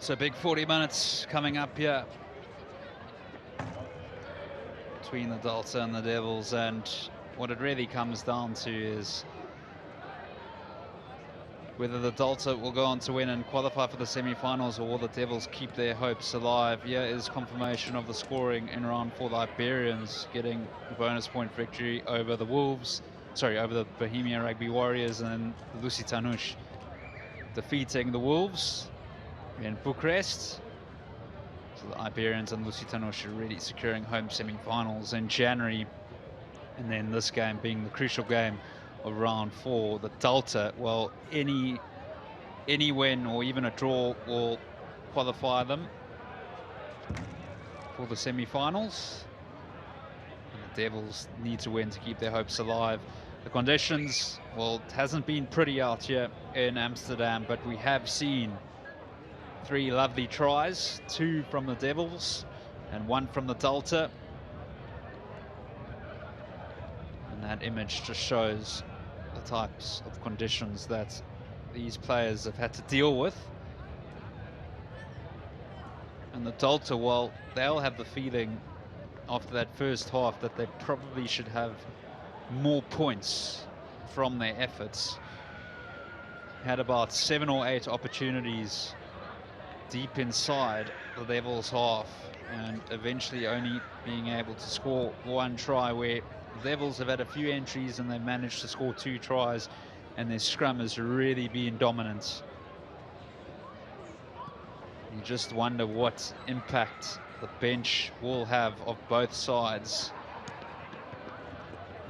S1: So big 40 minutes coming up here between the Delta and the Devils, and what it really comes down to is whether the Delta will go on to win and qualify for the semi-finals, or will the Devils keep their hopes alive. Here is confirmation of the scoring in round 4. The Iberians getting a bonus point victory over the Wolves, over the Bohemia Rugby Warriors, and then the Lusitanush defeating the Wolves in Bucharest. So the Iberians and Lusitanush are really securing home semi-finals in January, and then this game being the crucial game of round 4. The Delta, well, any win or even a draw will qualify them for the semi-finals, and the Devils need to win to keep their hopes alive. The conditions, well, it hasn't been pretty out here in Amsterdam, but we have seen 3 lovely tries, 2 from the Devils and 1 from the Delta. And that image just shows the types of conditions that these players have had to deal with. And the Delta, well, they'll have the feeling after that first half that they probably should have more points from their efforts. Had about 7 or 8 opportunities deep inside the Devils' half, and eventually only being able to score 1 try, where the Devils have had a few entries and they've managed to score 2 tries, and their scrum has really been dominant. You just wonder what impact the bench will have of both sides.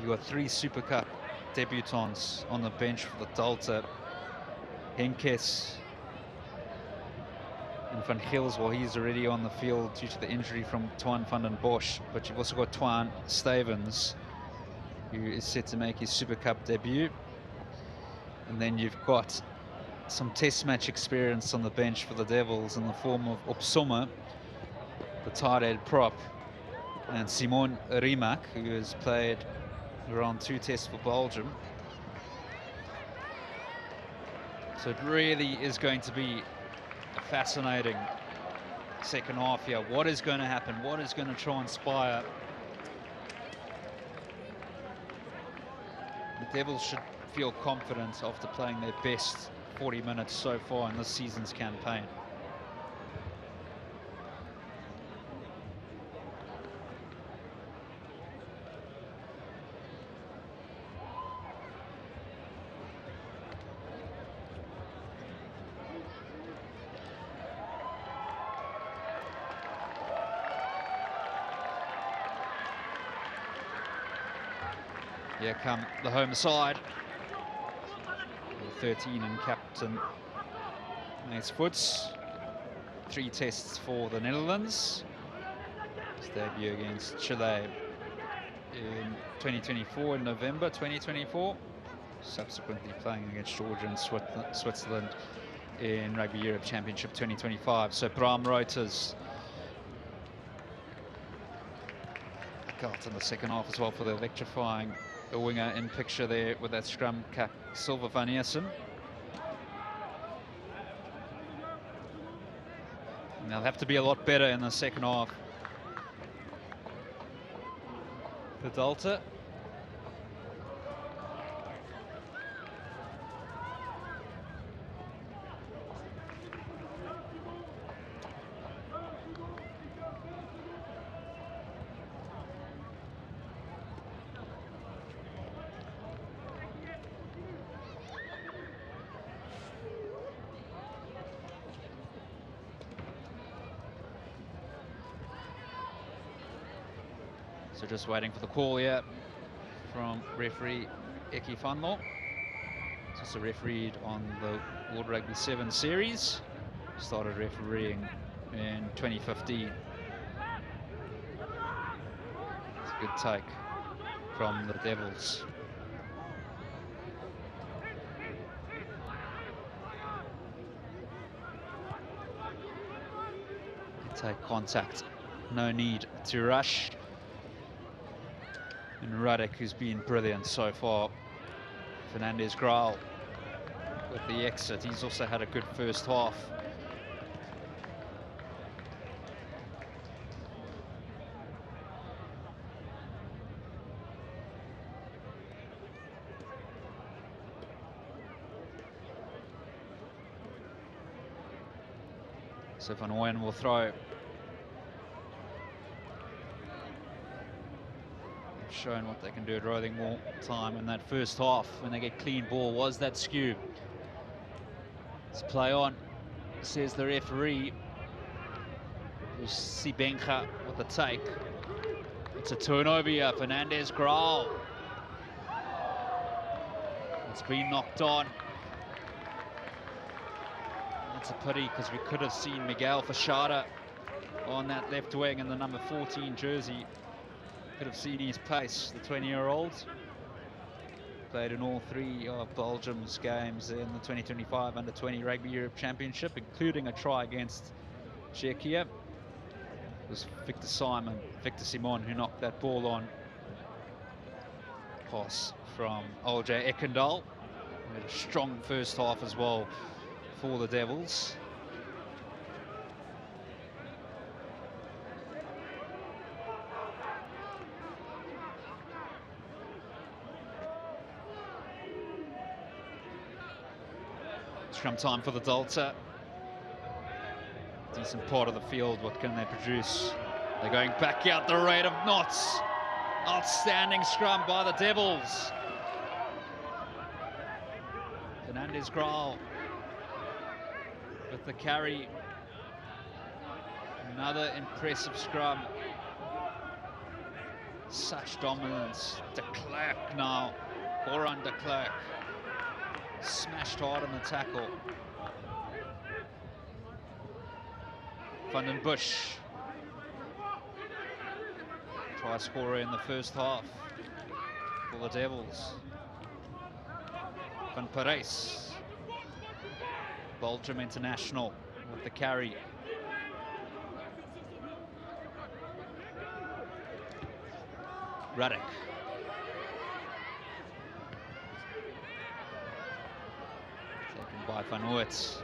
S1: You got 3 Super Cup debutants on the bench for the Delta. Henkes and Van Gils, well, he's already on the field due to the injury from Twan van den Bosch, but you've also got Twan Stevens, who is set to make his Super Cup debut. And then you've got some test match experience on the bench for the Devils in the form of Opsoma, the tight end prop, and Simon Rimac, who has played around 2 tests for Belgium. So it really is going to be a fascinating second half here. What is going to happen? What is going to transpire? The Devils should feel confident after playing their best 40 minutes so far in this season's campaign. Here come the home side. 13 and captain Mace Foots. 3 tests for the Netherlands. His debut against Chile in 2024, in November 2024. Subsequently playing against Georgia and Switzerland in Rugby Europe Championship 2025. So Bram Reuters out in the second half as well for the electrifying winger in picture there with that scrum cap, Silver van Eersen. And they'll have to be a lot better in the second half for Delta. So just waiting for the call here from referee Eki Fanlo. He's also refereed on the World Rugby 7 series. Started refereeing in 2015. It's a good take from the Devils. Take contact, no need to rush. And Ruddock, who's been brilliant so far. Fernandez Grau with the exit. He's also had a good first half. So Van Ooyen will throw. Shown what they can do at Rothermore time in that first half when they get clean ball. Was that skew? Let's play on, says the referee. There's Sibenga with the take. It's a turnover here. Fernandez Grau. It's been knocked on. That's a pity because we could have seen Miguel Fachada on that left wing in the number 14 jersey. Could have seen his pace, the 20-year-old. Played in all three of Belgium's games in the 2025 Under-20 Rugby Europe Championship, including a try against Czechia. It was Victor Simon, who knocked that ball on. Pass from Olje Ekendal. Had a strong first half as well for the Devils. Scrum time for the Delta. Decent part of the field, what can they produce? They're going back out the rate of knots. Outstanding scrum by the Devils. Fernandez Grau with the carry. Another impressive scrum. Such dominance. De Klerk now. Goran de Klerk. Smashed hard on the tackle. Van den Bush. Try scorer in the first half for the Devils. Van Perez. Belgium international with the carry. Ruddock. Taken by Van Ooyen.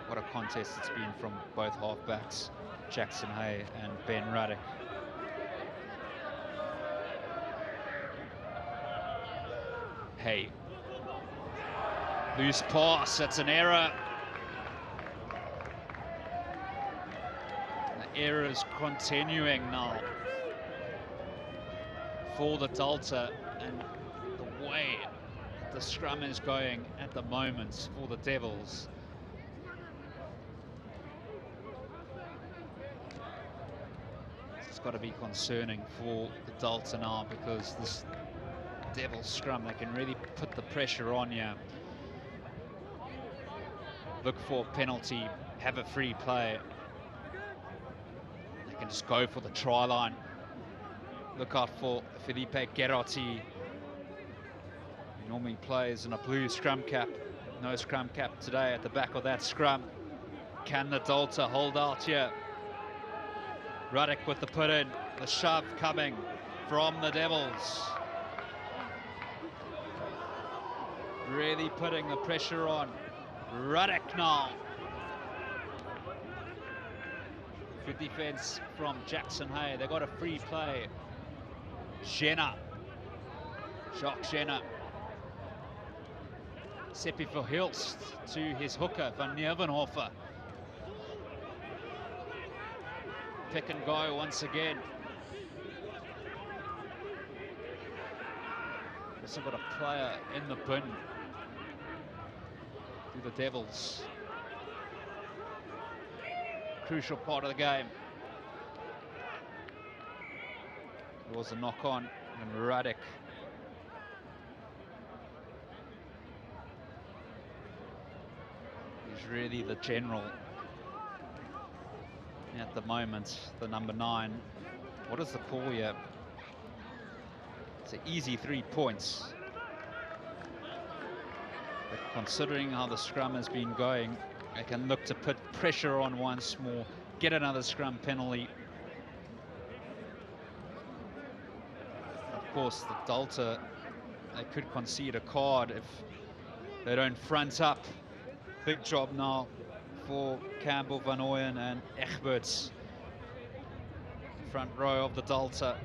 S1: What a contest it's been from both halfbacks, Jackson Hay and Ben Ruddock. Hay. Loose pass, that's an error. The error is continuing now for the Delta, and the way the scrum is going at the moment for the Devils. It's got to be concerning for the Delta now, because this Devils scrum, they can really put the pressure on you. Look for a penalty, have a free play. They can just go for the try line. Look out for Felipe Gerotti. He normally plays in a blue scrum cap. No scrum cap today at the back of that scrum. Can the Delta hold out here? Ruddock with the put in. The shove coming from the Devils. Really putting the pressure on. Ruddock now. Good defense from Jackson Hay. They got a free play Jenner. Jacques Jenner. Seppi Verhulst to his hooker, Van Nieuwenhofer. Pick and go once again. Also got a player in the bin to the Devils. Crucial part of the game. There was a knock on, and Radek is really the general at the moment, the number 9. What is the call here? It's an easy 3 points. But considering how the scrum has been going, they can look to put pressure on once more, get another scrum penalty. Of course, the Delta, they could concede a card if they don't front up. Big job now for Campbell, Van Ooyen and Egberts. Front row of the Delta.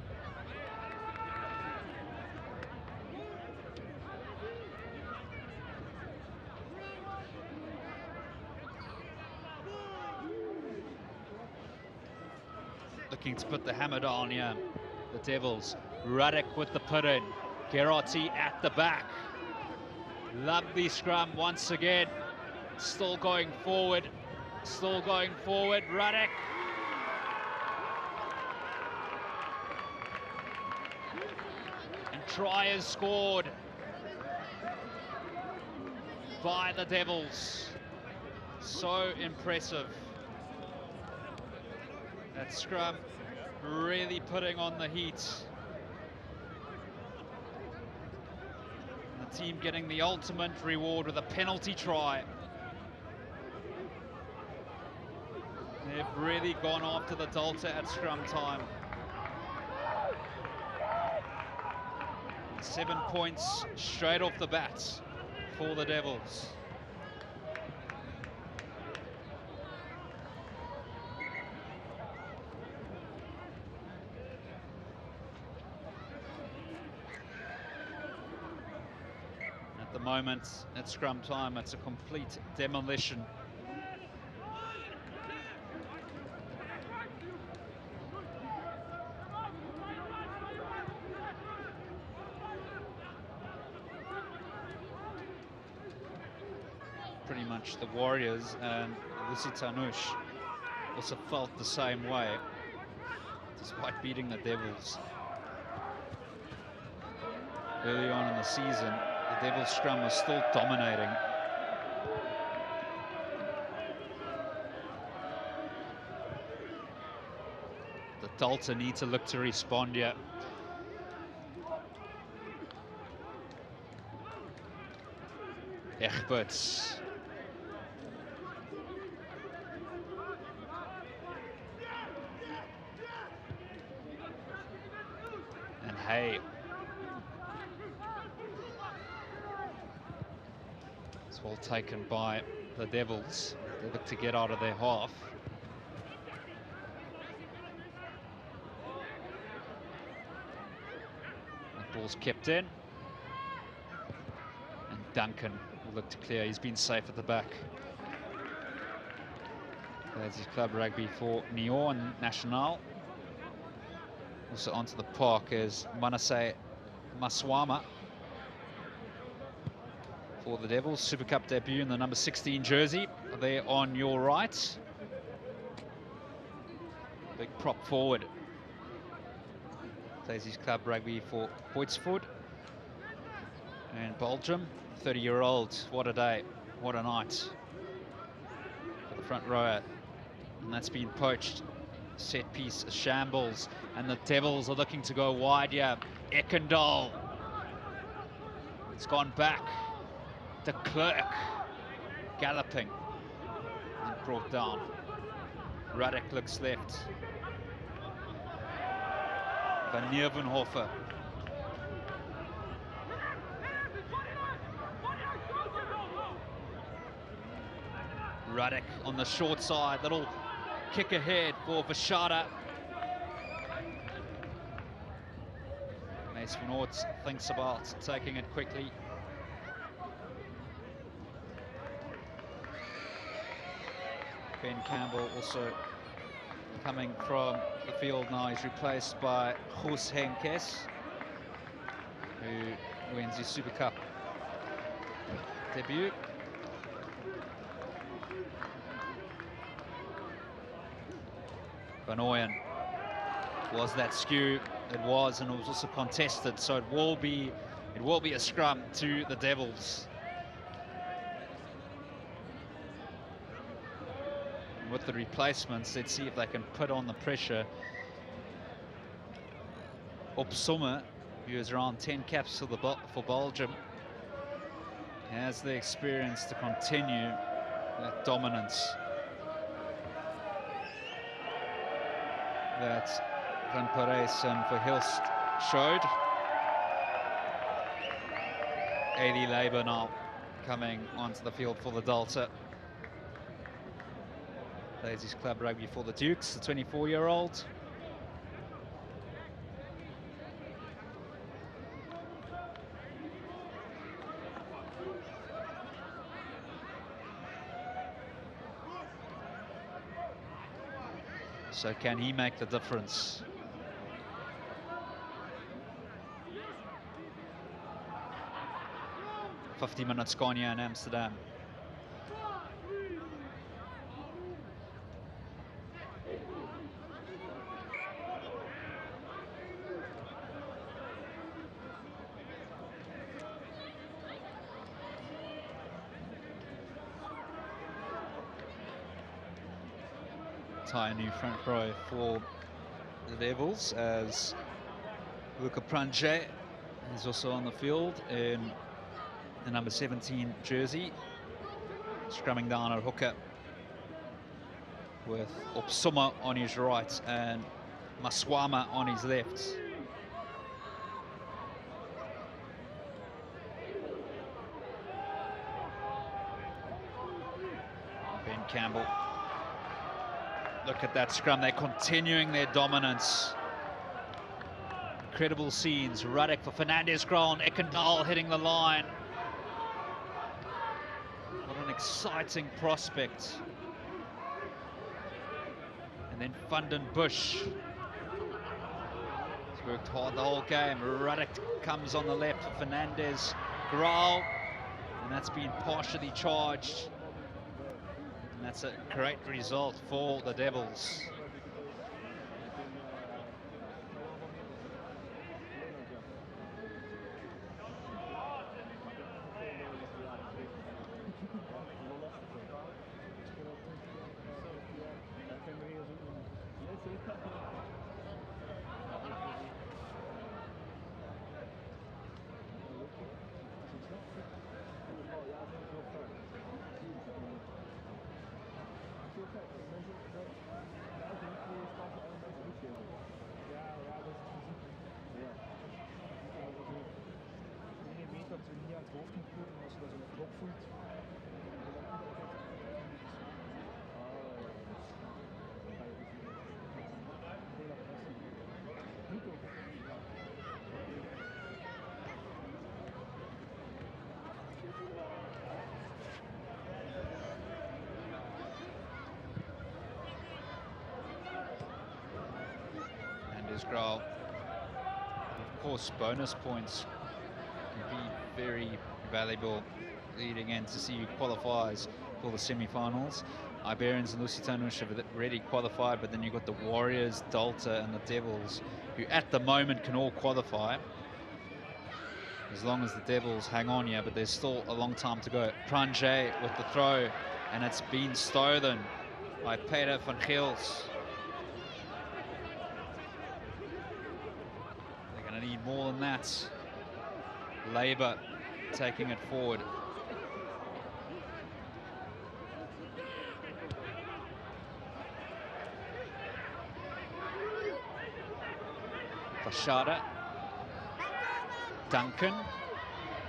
S1: Looking to put the hammer down here, the Devils. Radek with the put in. Gerarty at the back. Lovely scrum once again. Still going forward. Still going forward. Radek. And try is scored by the Devils. So impressive. That scrum really putting on the heat. And the team getting the ultimate reward with a penalty try. They've really gone after the Delta at scrum time. 7 points straight off the bat for the Devils. At the moment, at scrum time, it's a complete demolition. Pretty much the Warriors and Lusitanush also felt the same way, despite beating the Devils early on in the season. The Devils scrum was still dominating. The Delta need to look to respond here. Egberts. And Hay. It's well taken by the Devils. They look to get out of their half. The ball's kept in. And Duncan will look to clear. He's been safe at the back. There's his club rugby for Nyon National. Also onto the park is Manasseh Maswama for the Devils. Super Cup debut in the number 16 jersey. There on your right. Big prop forward. Plays his club rugby for Boitsford and Belgium. 30-year-old. What a day. What a night for the front rower. And that's been poached. Set piece shambles, and the Devils are looking to go wide here. Ekendal. It's gone back. De Klerk galloping and brought down. Radek looks left. Van Nieuwenhofer. Radek on the short side. Little kick ahead for Vashada. Ace van Oort thinks about taking it quickly. Ben Campbell also coming from the field now. He's replaced by Guus Henkes, who wins his Super Cup debut. Van Ooyen was that skew. It was, and it was also contested, so it will be a scrum to the Devils. And with the replacements, let's see if they can put on the pressure. Opsomme, who has around 10 caps for Belgium, has the experience to continue that dominance that Van Parijs and Verhulst showed. Eddie Labour now coming onto the field for the Delta. Plays his club rugby for the Dukes, the 24-year-old. So can he make the difference? "50 minutes gone here in Amsterdam." Entire new front row for the Devils, as Luca Prange is also on the field in the number 17 jersey, scrumming down at hooker with Opsomme on his right and Maswama on his left. Ben Campbell. Look at that scrum, they're continuing their dominance. Incredible scenes. Ruddock for Fernandez Ground, Ekendal hitting the line. What an exciting prospect. And then Funden Bush. He's worked hard the whole game. Ruddock comes on the left for Fernandez Ground, and that's been partially charged. And that's a great result for the Devils. Grau. Of course, bonus points can be very valuable leading in to see who qualifies for the semi-finals. Iberians and Lusitanush have already qualified, but then you've got the Warriors, Delta and the Devils, who at the moment can all qualify, as long as the Devils hang on here, but there's still a long time to go. Prange with the throw, and it's been stolen by Peter van Geels. Need more than that. Labour taking it forward. Fashada. Duncan.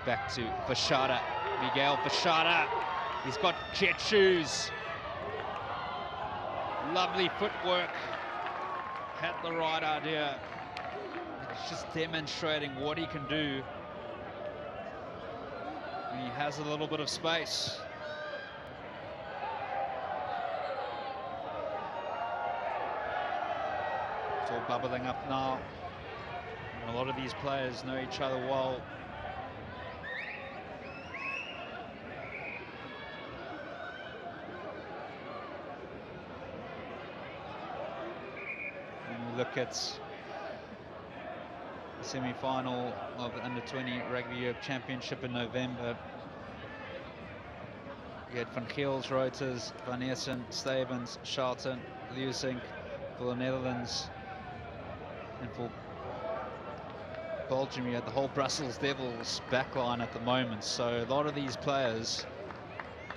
S1: Back to Fashada. Miguel Fashada. He's got jet shoes. Lovely footwork. Had the right idea. He's just demonstrating what he can do when he has a little bit of space. It's all bubbling up now. And a lot of these players know each other well. And you look at the semi-final of the Under-20 Rugby Europe Championship in November. You had Van Giels, Reuters, Van Eersen, Stevens, Charlton, Leusink for the Netherlands. And for Belgium, you had the whole Brussels Devils backline at the moment. So a lot of these players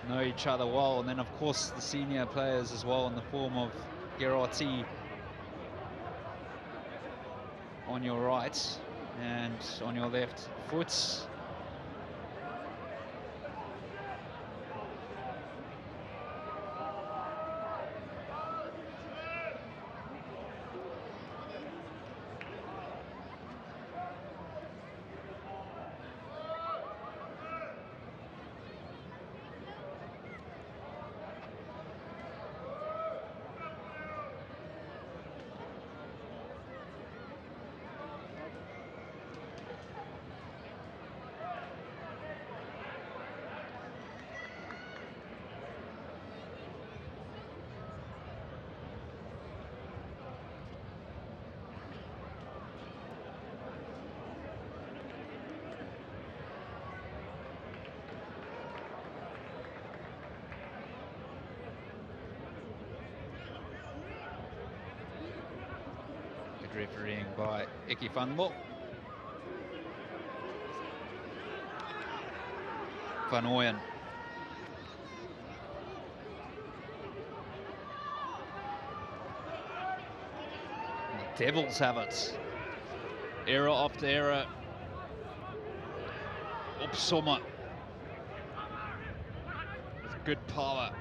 S1: know each other well. And then, of course, the senior players as well in the form of Gerarti on your right and on your left foot. Refereeing by Ikkie van Mook. Van Ooyen. And the Devils have it. Error after error. Opsommer with good power.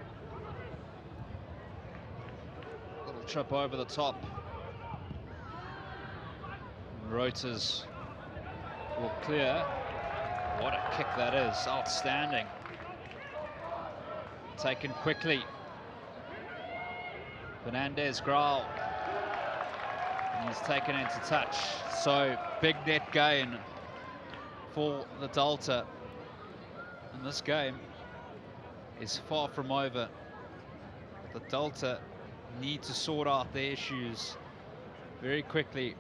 S1: Little trip over the top. Reuters will clear. What a kick that is. Outstanding. Taken quickly. Fernandez Grau. And he's taken into touch. So big net gain for the Delta. And this game is far from over. The Delta need to sort out their issues very quickly.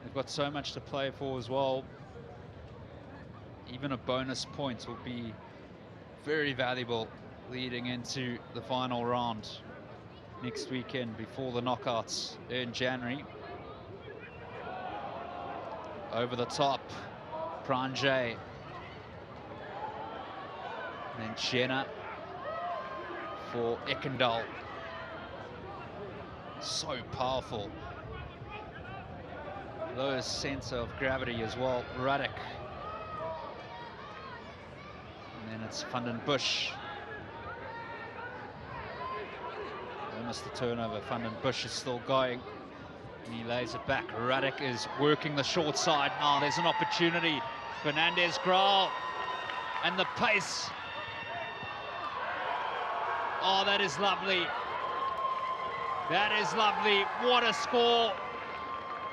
S1: They've got so much to play for as well. Even a bonus point will be very valuable leading into the final round next weekend before the knockouts in January. Over the top, Pranjay. And then Jenna for Ekendal. So powerful. Lowest sense of gravity as well, Ruddock. And then it's Van den Bush. Almost the turnover. Van den Bush is still going. And he lays it back. Ruddock is working the short side. Now there's an opportunity. Fernandez Grau. And the pace. Oh, that is lovely. That is lovely. What a score.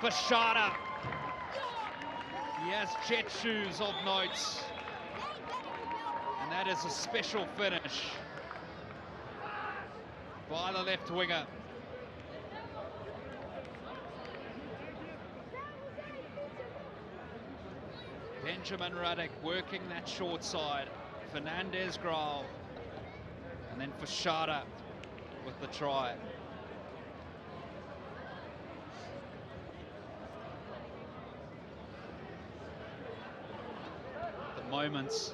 S1: Fashada. He has jet shoes of notes. And that is a special finish by the left winger. Benjamin Ruddock working that short side. Fernandez Grau. And then Fashada with the try. Moments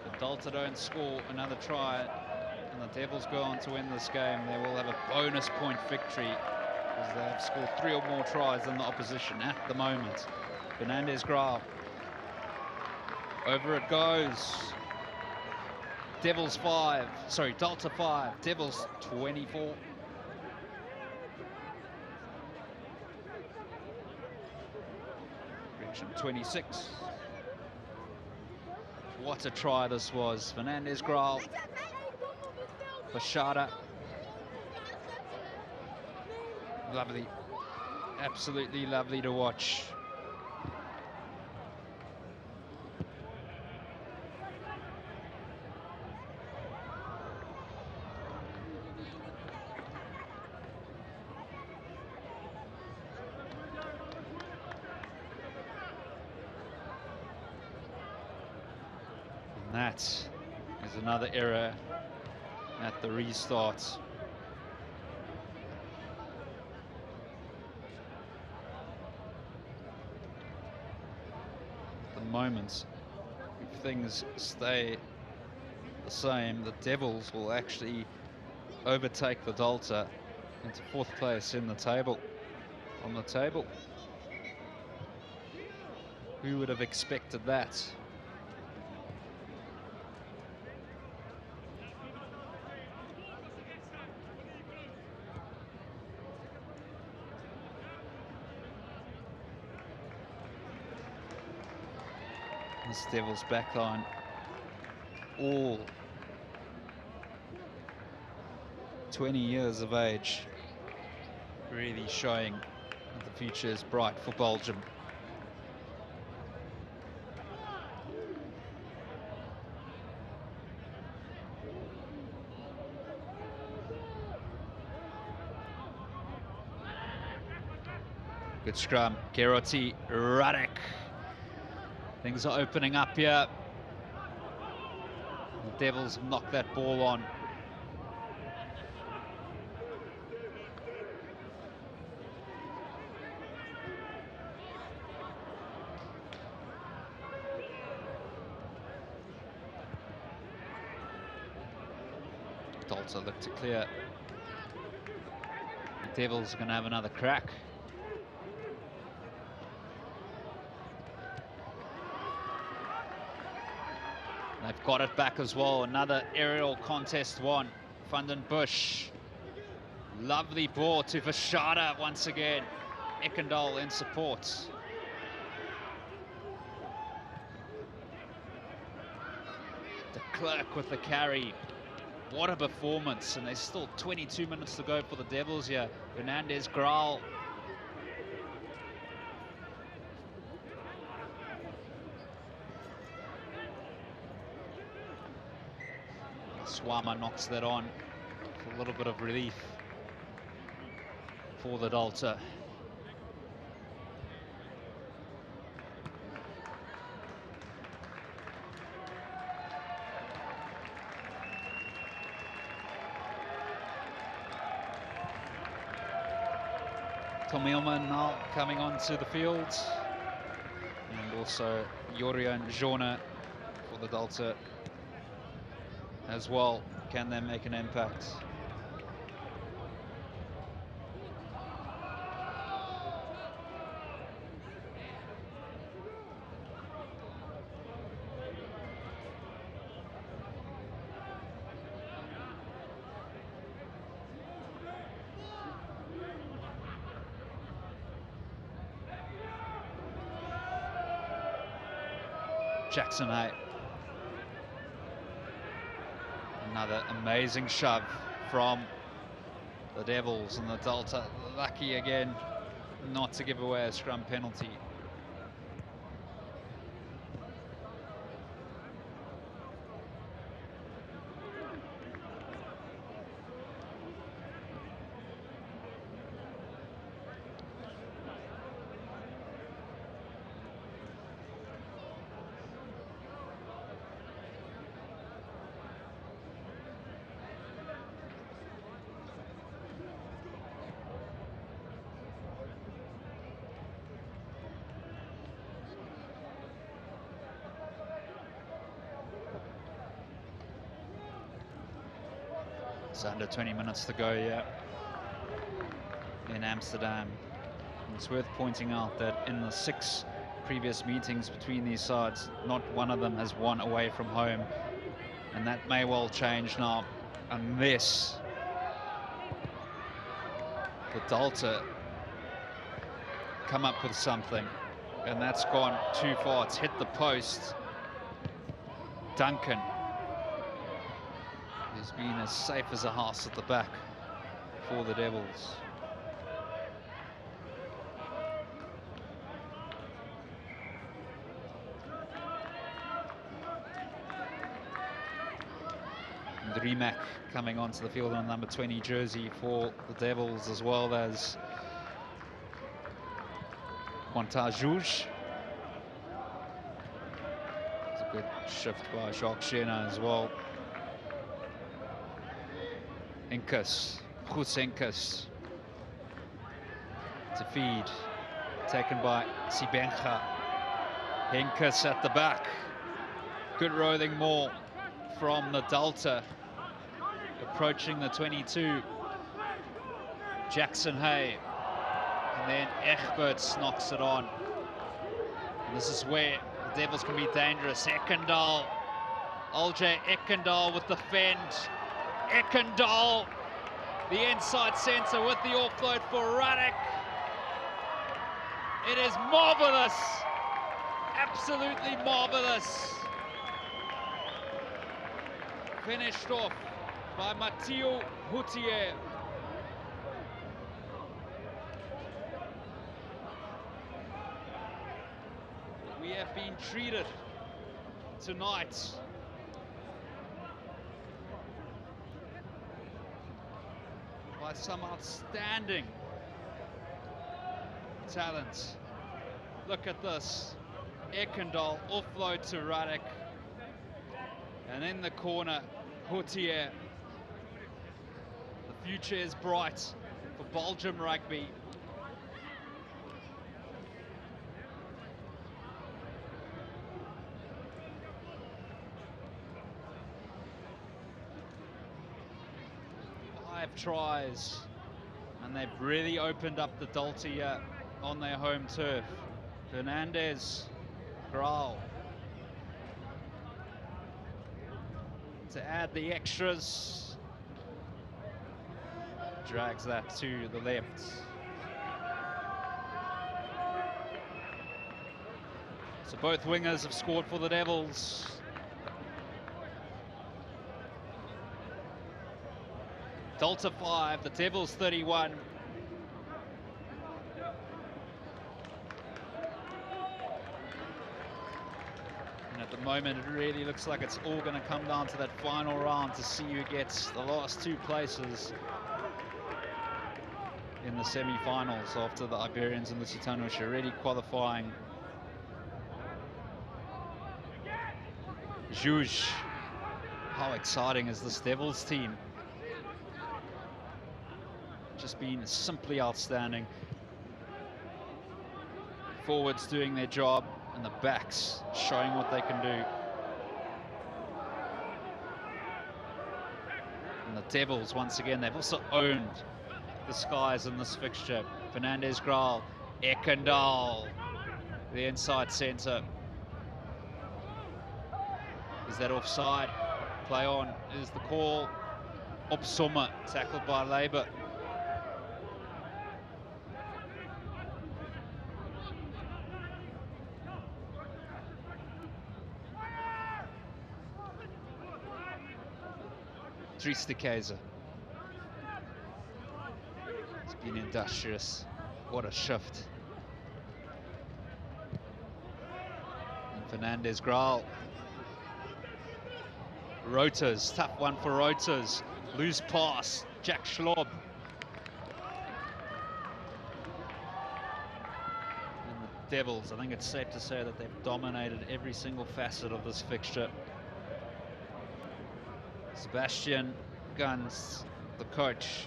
S1: the Delta don't score another try and the Devils go on to win this game, they will have a bonus point victory because they have scored 3 or more tries than the opposition at the moment. Fernandez Grau. Over it goes. Devils 5, sorry, Delta 5, Devils 24. 2026. What a try this was. Fernandez Graal, Bashada. Lovely, absolutely lovely to watch. And that is another error at the restart. At the moment, if things stay the same, the Devils will actually overtake the Delta into 4th place in the table. On the table, who would have expected that? This Devils backline, all 20 years of age, really showing that the future is bright for Belgium. Good scrum, Geroti, Radek. Things are opening up here. The Devils have knocked that ball on. Dolta look to clear. The Devils are going to have another crack. They've got it back as well. Another aerial contest won. Van den Busch. Lovely ball to Vashada once again. Ekendal in support. De Klerk with the carry. What a performance. And there's still 22 minutes to go for the Devils here. Fernandez Graal. Swama knocks that on for a little bit of relief for the Delta. Tom Ilman now coming onto the field, and also Jorian Jorna for the Delta as well. Can they make an impact? Jackson Hay. Another amazing shove from the Devils, and the Delta lucky again not to give away a scrum penalty. It's under 20 minutes to go, yeah, in Amsterdam. And it's worth pointing out that in the 6 previous meetings between these sides, not one of them has won away from home. And that may well change now, unless the Delta come up with something. And that's gone too far. It's hit the post. Duncan, who's been as safe as a house at the back for the Devils. Rimac coming onto the field on number 20 jersey for the Devils, as well as Quantajuge. It's a good shift by Jacques Chena as well. Incas, Goes Incas to feed, taken by Sibenga. Incas at the back. Good rolling maul from the Delta, approaching the 22. Jackson Hay, and then Egberts knocks it on. And this is where the Devils can be dangerous. Ekendal, Olje Ekendal with the fend. Ekendal, the inside centre with the offload for Ruddock. It is marvellous, absolutely marvellous. Finished off by Mathieu Houtier. We have been treated tonight by some outstanding talent. Look at this. Ekendal offload to Ruddock. And in the corner, Houtier. The future is bright for Belgium rugby. Five tries, and they've really opened up the Delta here on their home turf. Fernandez, Grau, to add the extras, drags that to the left. So both wingers have scored for the Devils. Delta 5, the Devils 31. And at the moment, it really looks like it's all going to come down to that final round to see who gets the last two places in the semi-finals, after the Iberians and the Lusitanos are already qualifying. Juge, how exciting is this Devils team? Just been simply outstanding. Forwards doing their job, and the backs showing what they can do. And the Devils, once again, they've also owned the skies in this fixture. Fernandez, Grau, Ekendal, the inside centre. Is that offside? Play on is the call. Opsoma tackled by Labour. Dries de Keyser. It's been industrious. What a shift. And Fernandez, Grau. Roters, tough one for Roters. Loose pass, Jack Schlob. And the Devils, I think it's safe to say that they've dominated every single facet of this fixture. Sebastian Guns, the coach,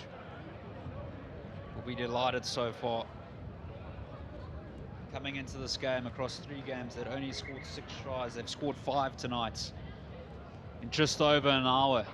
S1: will be delighted so far. Coming into this game, across 3 games, they'd only scored 6 tries. They've scored 5 tonight in just over an hour.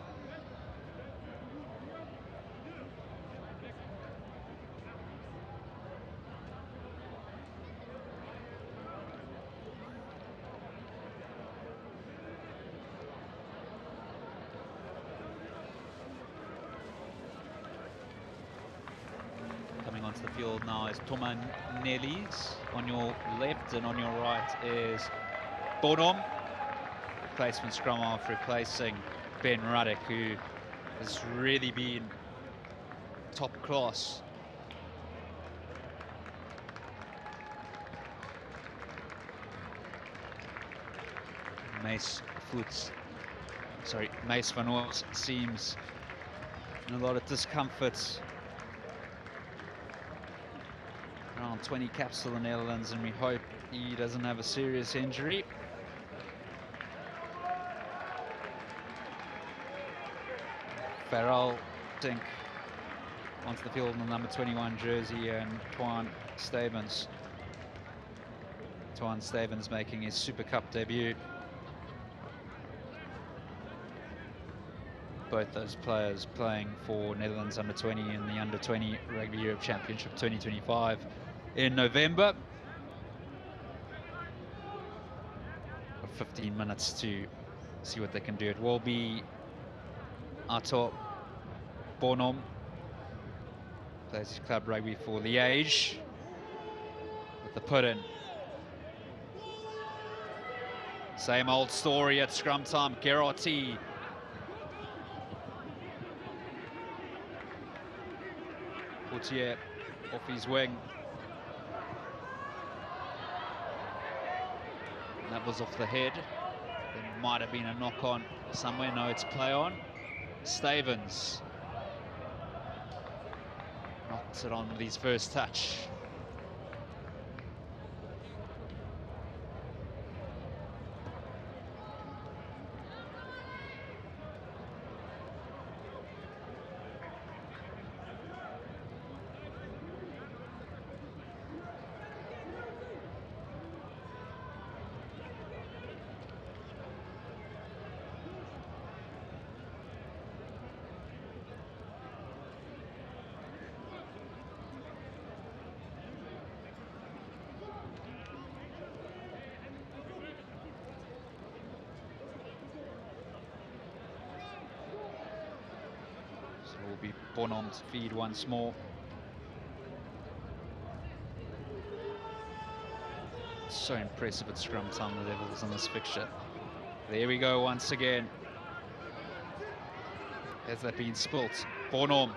S1: the field now is Thomas Nellies on your left, and on your right is Bonhomme, replacement scrum half, replacing Ben Ruddock, who has really been top class. Mace van Oort seems in a lot of discomfort. Around 20 caps for the Netherlands, and we hope he doesn't have a serious injury. Farrell Dink onto the field in the number 21 jersey, and Twan Stevens. Twan Stevens making his Super Cup debut. Both those players playing for Netherlands under 20 in the under 20 Rugby Europe Championship 2025 in November. Got 15 minutes to see what they can do. It will be Arthur Bonhomme, plays his club rugby for Liège, with the put-in. Same old story at scrum time. Gerarty Portier off his wing. And that was off the head. There might have been a knock on somewhere. No, it's play on. Stevens knocks it on with his first touch. So it will be Bonhomme to feed once more. So impressive at scrum time, the Devils on this fixture. There we go once again. Has that been spilt? Bonhomme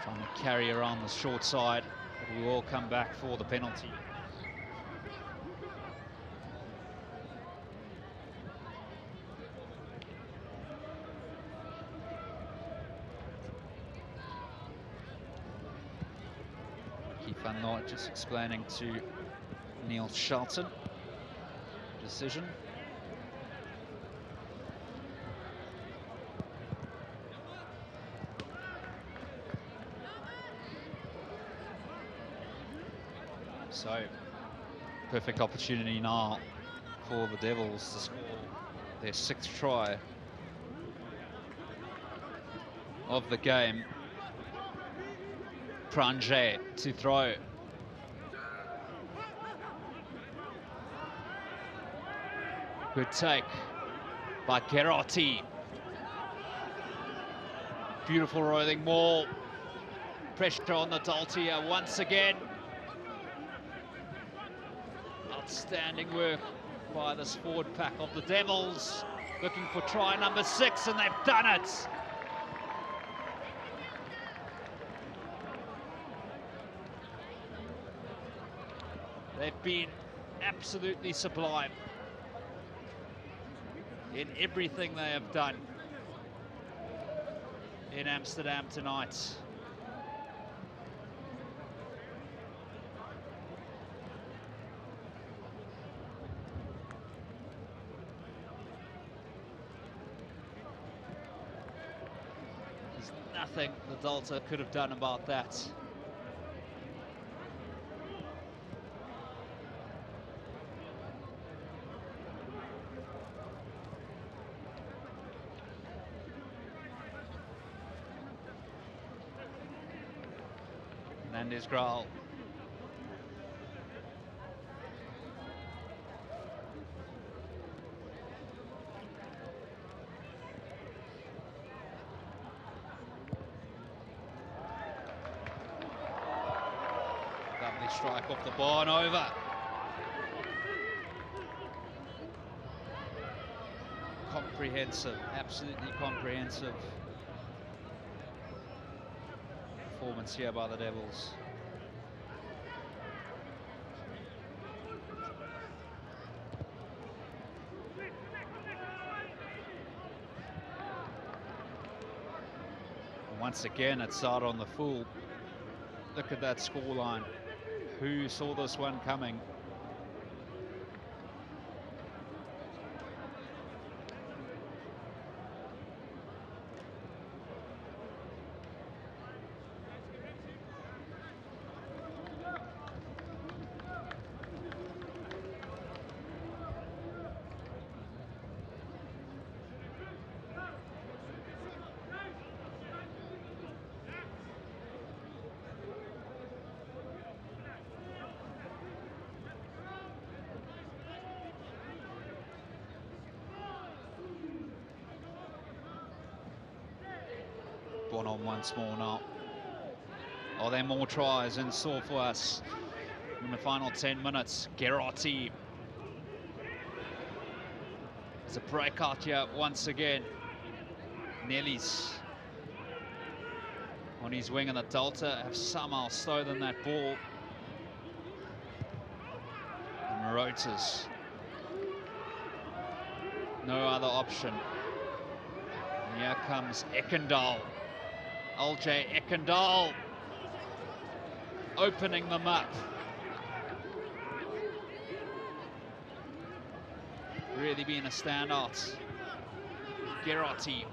S1: trying to carry around the short side, but we will come back for the penalty. Keith Van Noort just explaining to Neil Shelton decision. So, perfect opportunity now for the Devils to score their 6th try of the game. Pranje to throw. Good take by Gerarty. Beautiful rolling ball. Pressure on the Daltia once again. Outstanding work by this forward pack of the Devils. Looking for try number 6, and they've done it. They've been absolutely sublime in everything they have done in Amsterdam tonight. There's nothing the Delta could have done about that. Hernandez Graal. strike off the bar and over. Comprehensive, absolutely comprehensive performance here by the Devils. And once again, it's out on the full. Look at that scoreline. Who saw this one coming? One on once more now. Are there more tries in store for us in the final 10 minutes? Gerotti. There's a breakout here once again. Nelly's on his wing, and the Delta have somehow stolen that ball. And Rotors. No other option. And here comes Ekendal. LJ Ekendal opening them up. Really being a standout. Gerotti.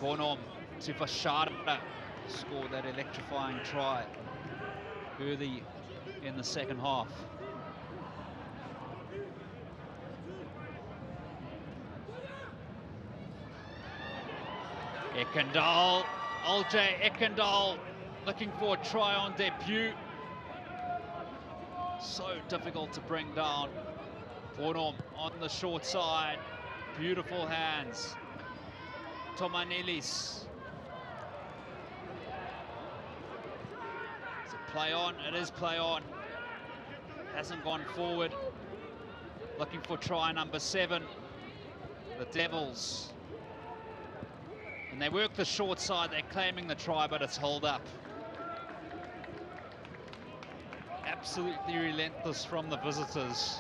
S1: Bonhomme to Fashada. Scored that electrifying try early in the second half. Ekendal, LJ Ekendal looking for a try on debut. So difficult to bring down. Bonhomme on the short side. Beautiful hands. Tomanilis. Is it play on? It is play on. Hasn't gone forward. Looking for try number 7. The Devils. And they work the short side, they're claiming the try, but it's held up. Absolutely relentless from the visitors.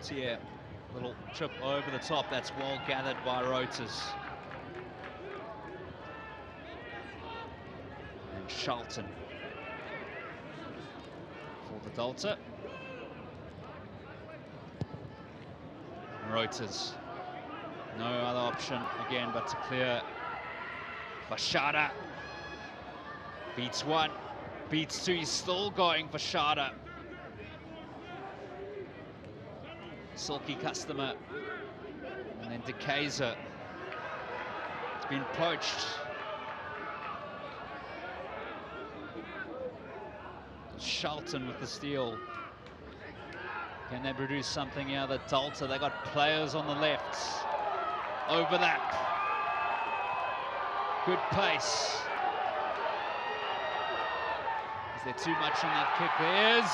S1: Here, little chip over the top, that's well gathered by Rotors. And Charlton for the Delta. Rotors, no other option again but to clear. Fashada beats 1, beats 2, he's still going for Fashada. Silky customer, and then De Keyser. It's been poached. Charlton with the steal. Can they produce something here? The Delta, they got players on the left. Overlap. Good pace. Is there too much on that kick? There is,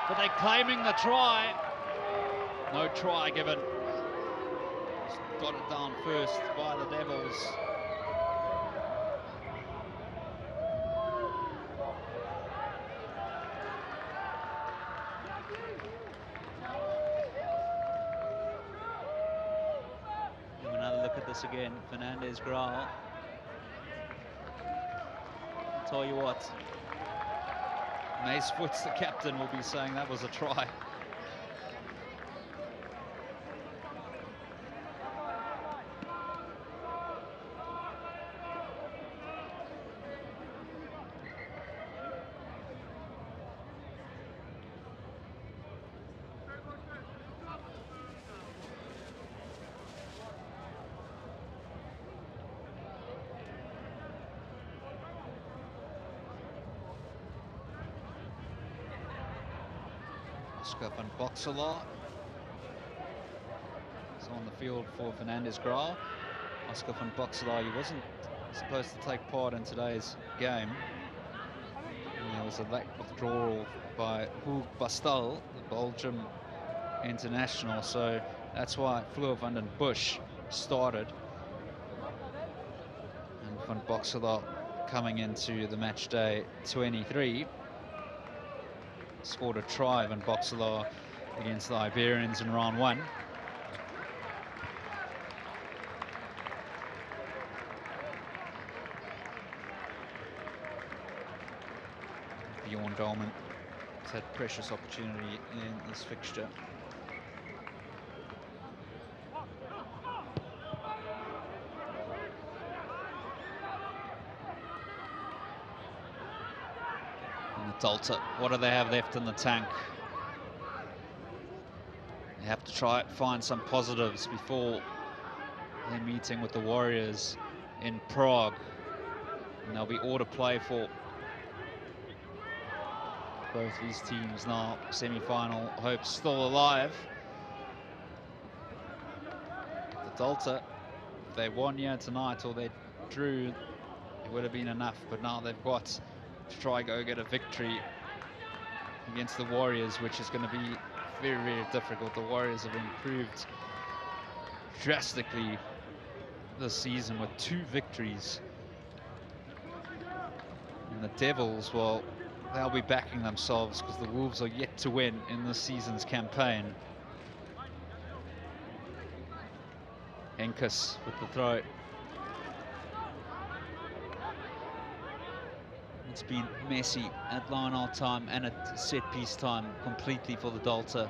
S1: but they're claiming the try. No try given. Just got it down first by the Devils. Have another look at this again. Fernandez Grau. I'll tell you what, Mace Foots, the captain, will be saying that was a try. Oscar van Boxelaar is on the field for Fernandez Grau. Oscar van Boxelaar, he wasn't supposed to take part in today's game. And there was a late withdrawal by Huub Bastal, the Belgium international, so that's why Fleur van den Busch started. And van Boxelaar coming into the match day 23. Scored a try, Van Boxelaar, against the Iberians in round 1. Bjorn Dolman has had precious opportunity in this fixture. And the Delta, what do they have left in the tank? They have to try and find some positives before their meeting with the Warriors in Prague. And there'll be all to play for both these teams now. Semi-final hopes still alive. The Delta, if they won here tonight or they drew, it would have been enough. But now they've got to try go get a victory against the Warriors, which is going to be very, very difficult. The Warriors have improved drastically this season with 2 victories. And the Devils, well, they'll be backing themselves because the Wolves are yet to win in this season's campaign. Henkus with the throw. It's been messy at line-out time and at set-piece time completely for the Delta.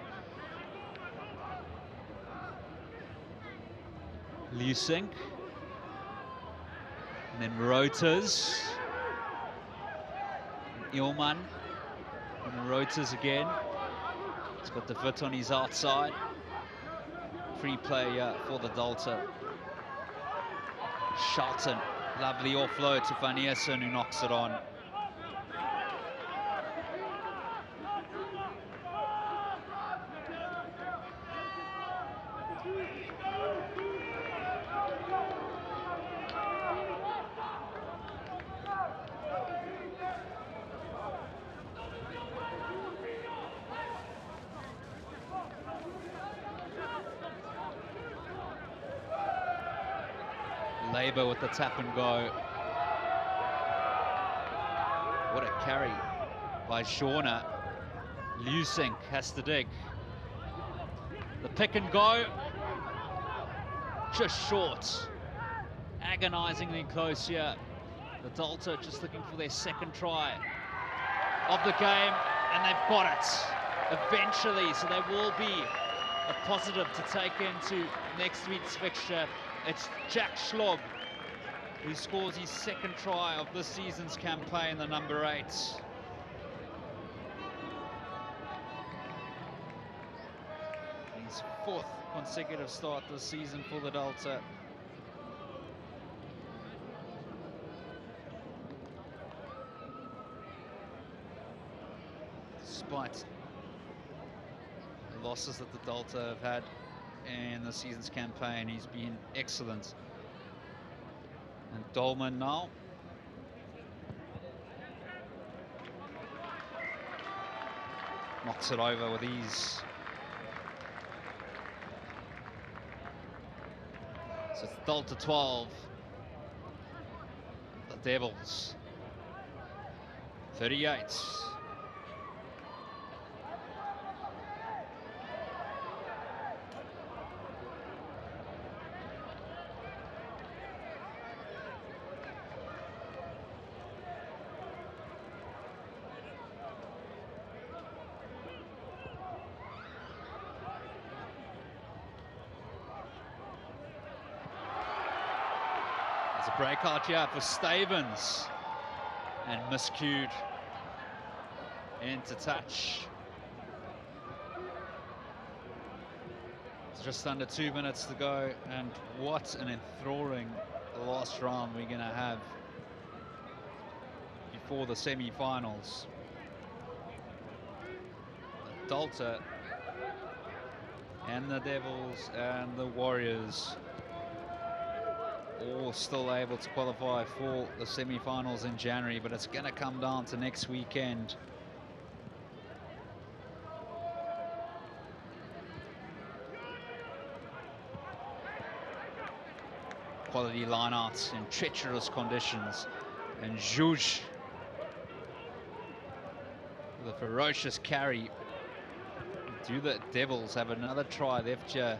S1: Lusink. And then Rotas. Ilman. And Rotas again. He's got the foot on his outside. Free play for the Delta. Shelton. Lovely offload to Van Eersen, who knocks it on. Labour with the tap and go. What a carry by Shauna. Lusink has to dig. The pick and go. Just short. Agonizingly close here. The Delta just looking for their second try of the game, and they've got it eventually. So they will be a positive to take into next week's fixture. It's Jack Schlob who scores his second try of this season's campaign, the number 8. His 4th consecutive start this season for the Delta. Despite the losses that the Delta have had in the season's campaign, he's been excellent. And Dolman now. Knocks it over with ease. So it's Delta 12. The Devils 38. Breakout here for Stavens, and miscued into touch. It's just under 2 minutes to go, and what an enthralling last round we're going to have before the semi-finals. Delta and the Devils and the Warriors all still able to qualify for the semi-finals in January, but it's going to come down to next weekend. Quality lineouts in treacherous conditions, and Zhuge with a ferocious carry. Do the Devils have another try left here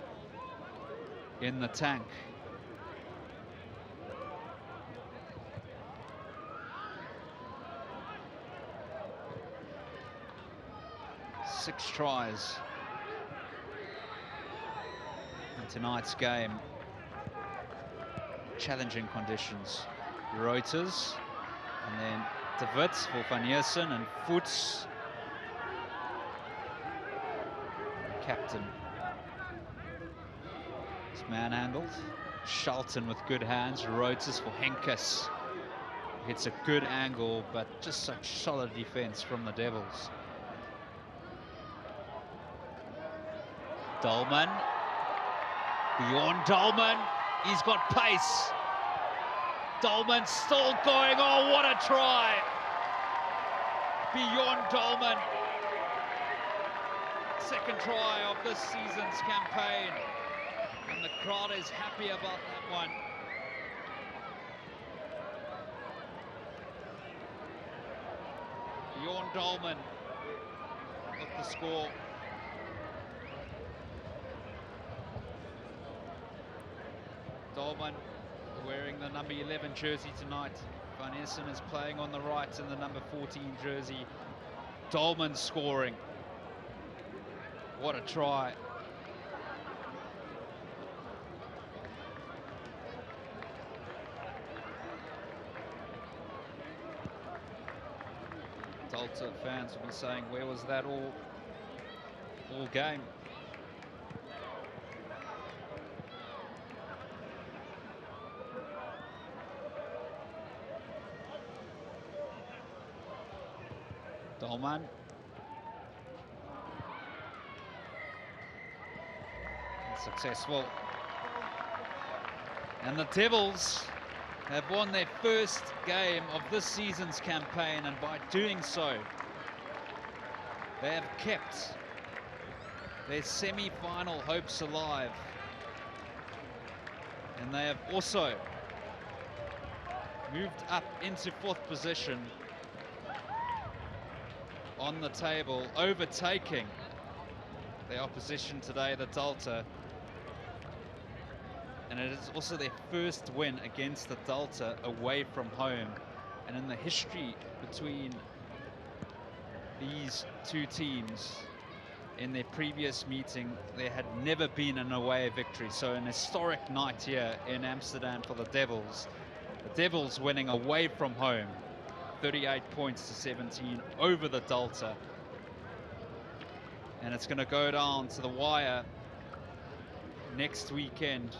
S1: in the tank? Six tries in tonight's game. Challenging conditions. Reuters, and then DEVILS for Van Heersen, and Voets, captain, is manhandled. Shelton with good hands. Reuters for Henkes. It's a good angle, but just such solid defense from the Devils. Dolman, beyond Dolman, he's got pace. Dolman still going, oh what a try. Beyond Dolman. Second try of this season's campaign. And the crowd is happy about that one. Bjorn Dolman with the score. Dolman wearing the number 11 jersey tonight. Van Heersen is playing on the right in the number 14 jersey. Dolman scoring. What a try. Delta fans will be saying, where was that all game? Dolman. Successful. And the Devils have won their first game of this season's campaign, and by doing so, they have kept their semi-final hopes alive. And they have also moved up into 4th position on the table, overtaking the opposition today, the Delta. And it is also their first win against the Delta away from home. And in the history between these two teams, in their previous meeting, there had never been an away victory. So an historic night here in Amsterdam for the Devils. The Devils winning away from home, 38 points to 17 over the Delta. And it's going to go down to the wire next weekend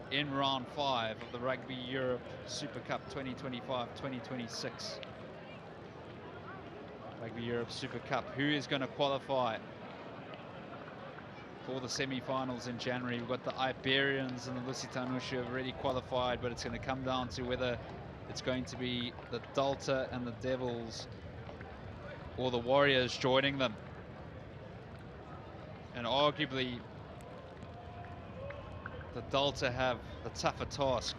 S1: in round 5 of the Rugby Europe Super Cup 2025-2026. Rugby Europe Super Cup. Who is going to qualify for the semi-finals in January? We've got the Iberians and the Lusitanoes who have already qualified, but it's going to come down to whether it's going to be the Delta and the Devils or the Warriors joining them. And arguably, the Delta have the tougher task.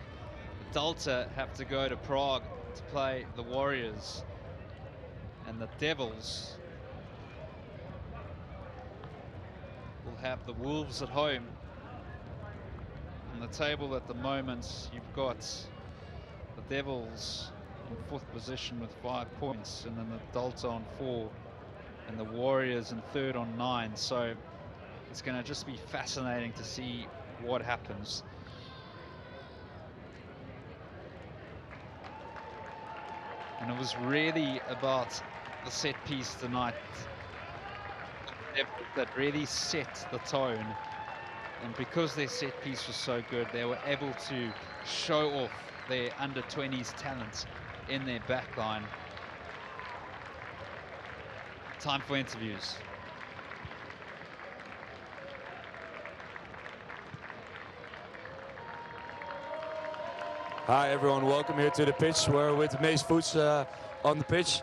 S1: The Delta have to go to Prague to play the Warriors, and the Devils will have the Wolves at home. On the table at the moment, you've got the Devils in 4th position with 5 points, and then the Delta on 4, and the Warriors in 3rd on 9. So it's going to just be fascinating to see what happens. And it was really about the set piece tonight that really set the tone. And because their set piece was so good, they were able to show off their under-20s talent in their backline. time for interviews.
S6: Hi everyone, welcome here to the pitch. We're with Mace Foots on the pitch,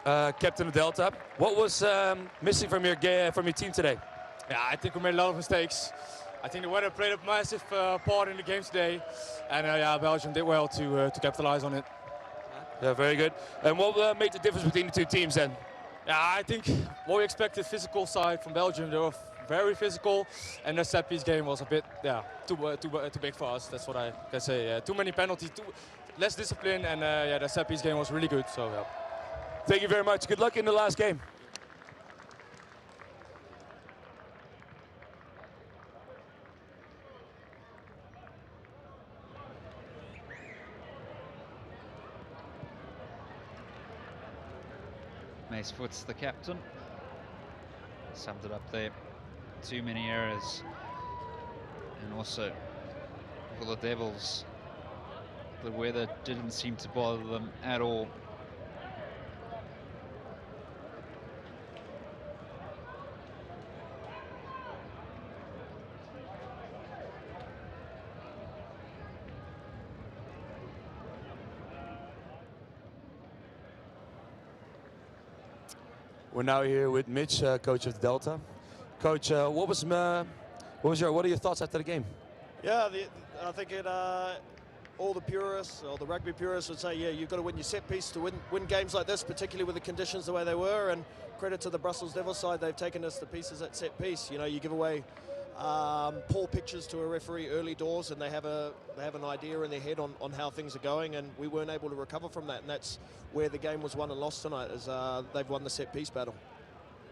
S6: captain of Delta. What was missing from your team today?
S7: Yeah, I think we made a lot of mistakes. I think the weather played a massive part in the game today, and yeah, Belgium did well to capitalize on it.
S6: Yeah, very good. And what made the difference between the two teams then?
S7: Yeah, I think what we expected physical side from Belgium, they were very physical, and the set piece game was a bit, too big for us. That's what I can say. Too many penalties, less discipline, and yeah, the set piece game was really good. So yeah.
S6: Thank you very much. Good luck in the last game.
S1: Mace Foots, the captain, summed it up there. Too many errors, and also for the Devils, the weather didn't seem to bother them at all.
S6: We're now here with Mitch, coach of Delta. Coach, what are your thoughts after the game?
S4: Yeah, I think all the purists or the rugby purists would say, yeah, you've got to win your set piece to win games like this, particularly with the conditions the way they were. And credit to the Brussels Devils side, they've taken us to pieces at set piece. You know, you give away poor pictures to a referee early doors, and they have an idea in their head on how things are going, and we weren't able to recover from that. And that's where the game was won and lost tonight, as they've won the set piece battle.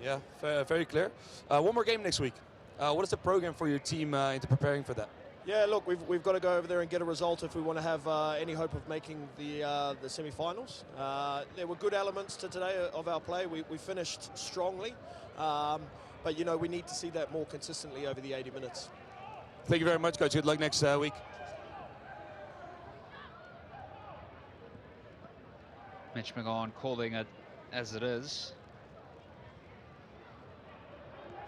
S6: Yeah, very clear. One more game next week. What is the program for your team into preparing for that?
S4: Yeah, look, we've got to go over there and get a result if we want to have any hope of making the semi-finals. There were good elements to today of our play. We finished strongly, but you know, we need to see that more consistently over the 80 minutes.
S6: Thank you very much, Coach. Good luck next week.
S1: Mitch McGowan calling it as it is.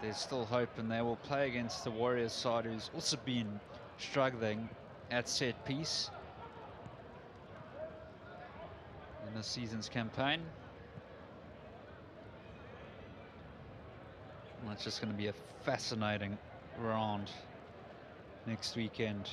S1: There's still hope, and they will play against the Warriors side, who's also been struggling at set piece in this season's campaign. Well, it's just going to be a fascinating round next weekend.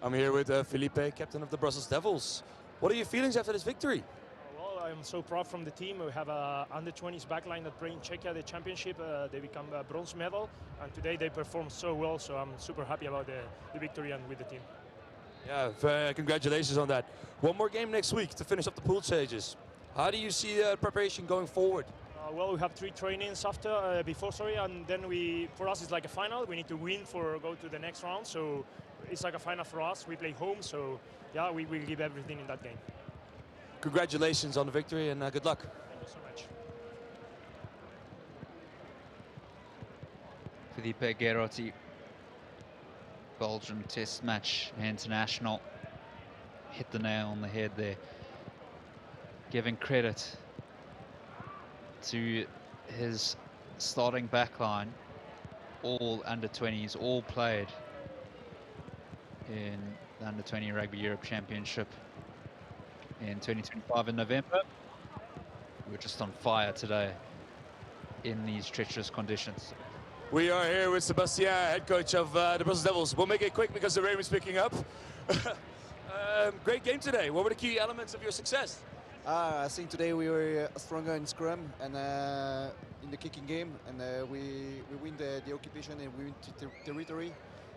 S6: I'm here with Felipe, captain of the Brussels Devils. What are your feelings after this victory?
S8: Well, I'm so proud from the team. We have a under-20s backline that played in Czechia the championship. They become a bronze medal, and today they performed so well. So I'm super happy about the victory and with the team.
S6: Yeah, congratulations on that. One more game next week to finish up the pool stages. How do you see preparation going forward?
S8: Well, we have 3 trainings before, and then for us it's like a final. We need to win for go to the next round. So it's like a final for us. We play home, so yeah, we will give everything in that game.
S6: Congratulations on the victory, and good luck.
S8: Thank you so much.
S1: Felipe Gerotti, Belgium Test match international, hit the nail on the head there, giving credit to his starting backline, all under-20s, all played in the under-20 Rugby Europe Championship in 2025 in November. We're just on fire today in these treacherous conditions.
S6: We are here with Sebastien, head coach of the Brussels Devils. We'll make it quick because the rain is picking up. Great game today. What were the key elements of your success?
S5: I think today we were stronger in scrum and in the kicking game, and we win the occupation and we win territory.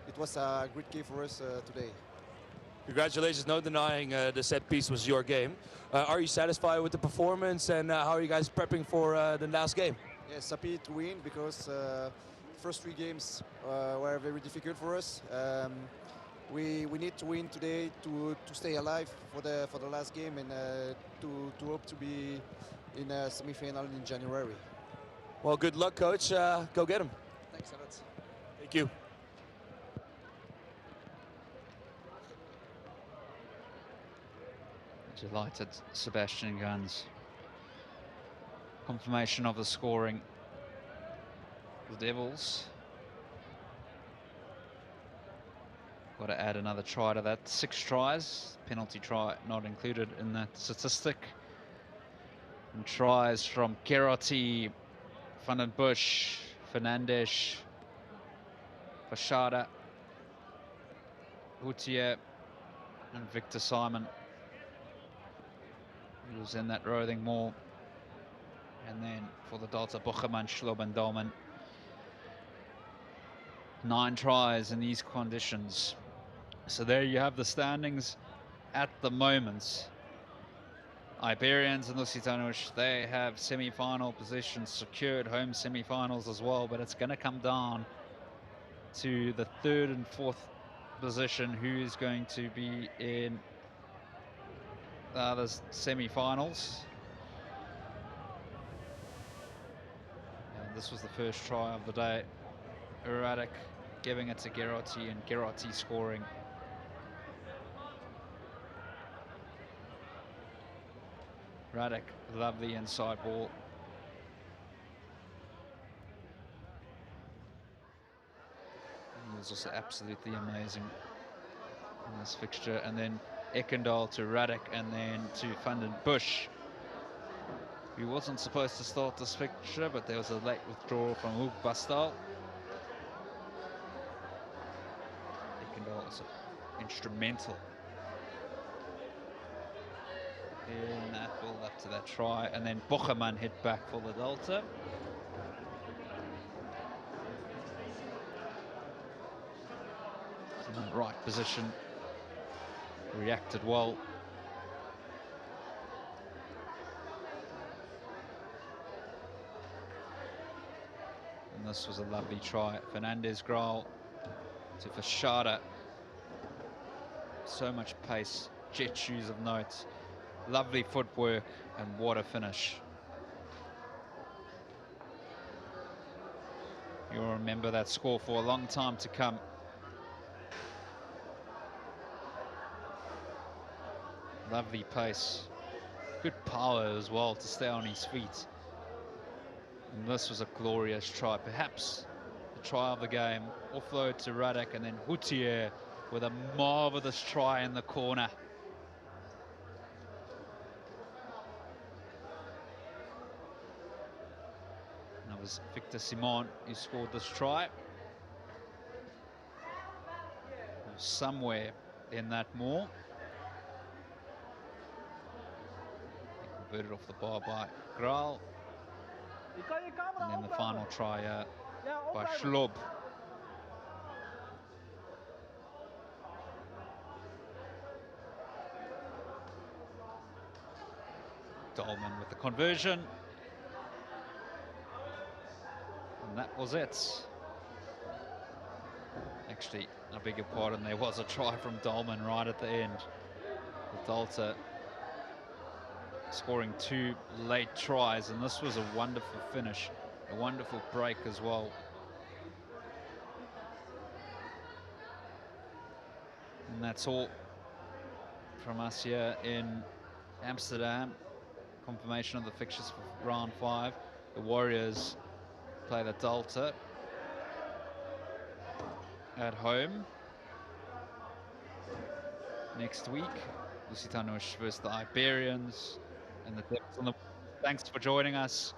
S5: It was a great game for us today.
S6: Congratulations, no denying the set piece was your game. Are you satisfied with the performance, and how are you guys prepping for the last game?
S5: Yes, happy to win because first 3 games were very difficult for us. we need to win today to stay alive for the last game and to hope to be in a semi-final in January.
S6: Well, good luck, coach. Go get him.
S5: Thanks a lot.
S6: Thank you.
S1: Delighted Sebastian Guns. Confirmation of the scoring. The Devils. Got to add another try to that. 6 tries. Penalty try not included in that statistic. And tries from Gerati, Van den Busch, Fernandes, Fashada, Houtier, and Victor Simon. He was in that roving more. And then for the Delta, Bocheman, Schlob, and Dolman. 9 tries in these conditions. So there you have the standings at the moment. Iberians and Lusitanos, they have semi-final positions secured, home semi-finals as well, but it's going to come down to the 3rd and 4th position, who is going to be in the semi-finals. And this was the first try of the day. Radic giving it to Gerati, and Gerati scoring. Radic, lovely inside ball. He was also absolutely amazing in this fixture. And then Ekendal to Radic, and then to Van den Busch. He wasn't supposed to start this fixture, but there was a late withdrawal from Hoek Bastal. Ekendal was instrumental in that build up to that try. And then Bocheman hit back for the Delta. In the right position, reacted well. And this was a lovely try. Fernandez Grau to Fashada. So much pace, jet shoes of note, lovely footwork, and what a finish. You'll remember that score for a long time to come. Lovely pace, good power as well to stay on his feet. And this was a glorious try, perhaps the try of the game. Offload to Radic, and then Houtier with a marvelous try in the corner. And it was Victor Simon who scored this try. Somewhere in that more. Converted off the bar by Graal. And then the final try by Schlob. Dolman with the conversion. And that was it. Actually, I beg your pardon, there was a try from Dolman right at the end. The Delta scoring 2 late tries, and this was a wonderful finish, a wonderful break as well. And that's all from us here in Amsterdam. Confirmation of the fixtures for round 5. The Warriors play the Delta at home next week. Lusitanos versus the Iberians, and the Devils on the. Thanks for joining us.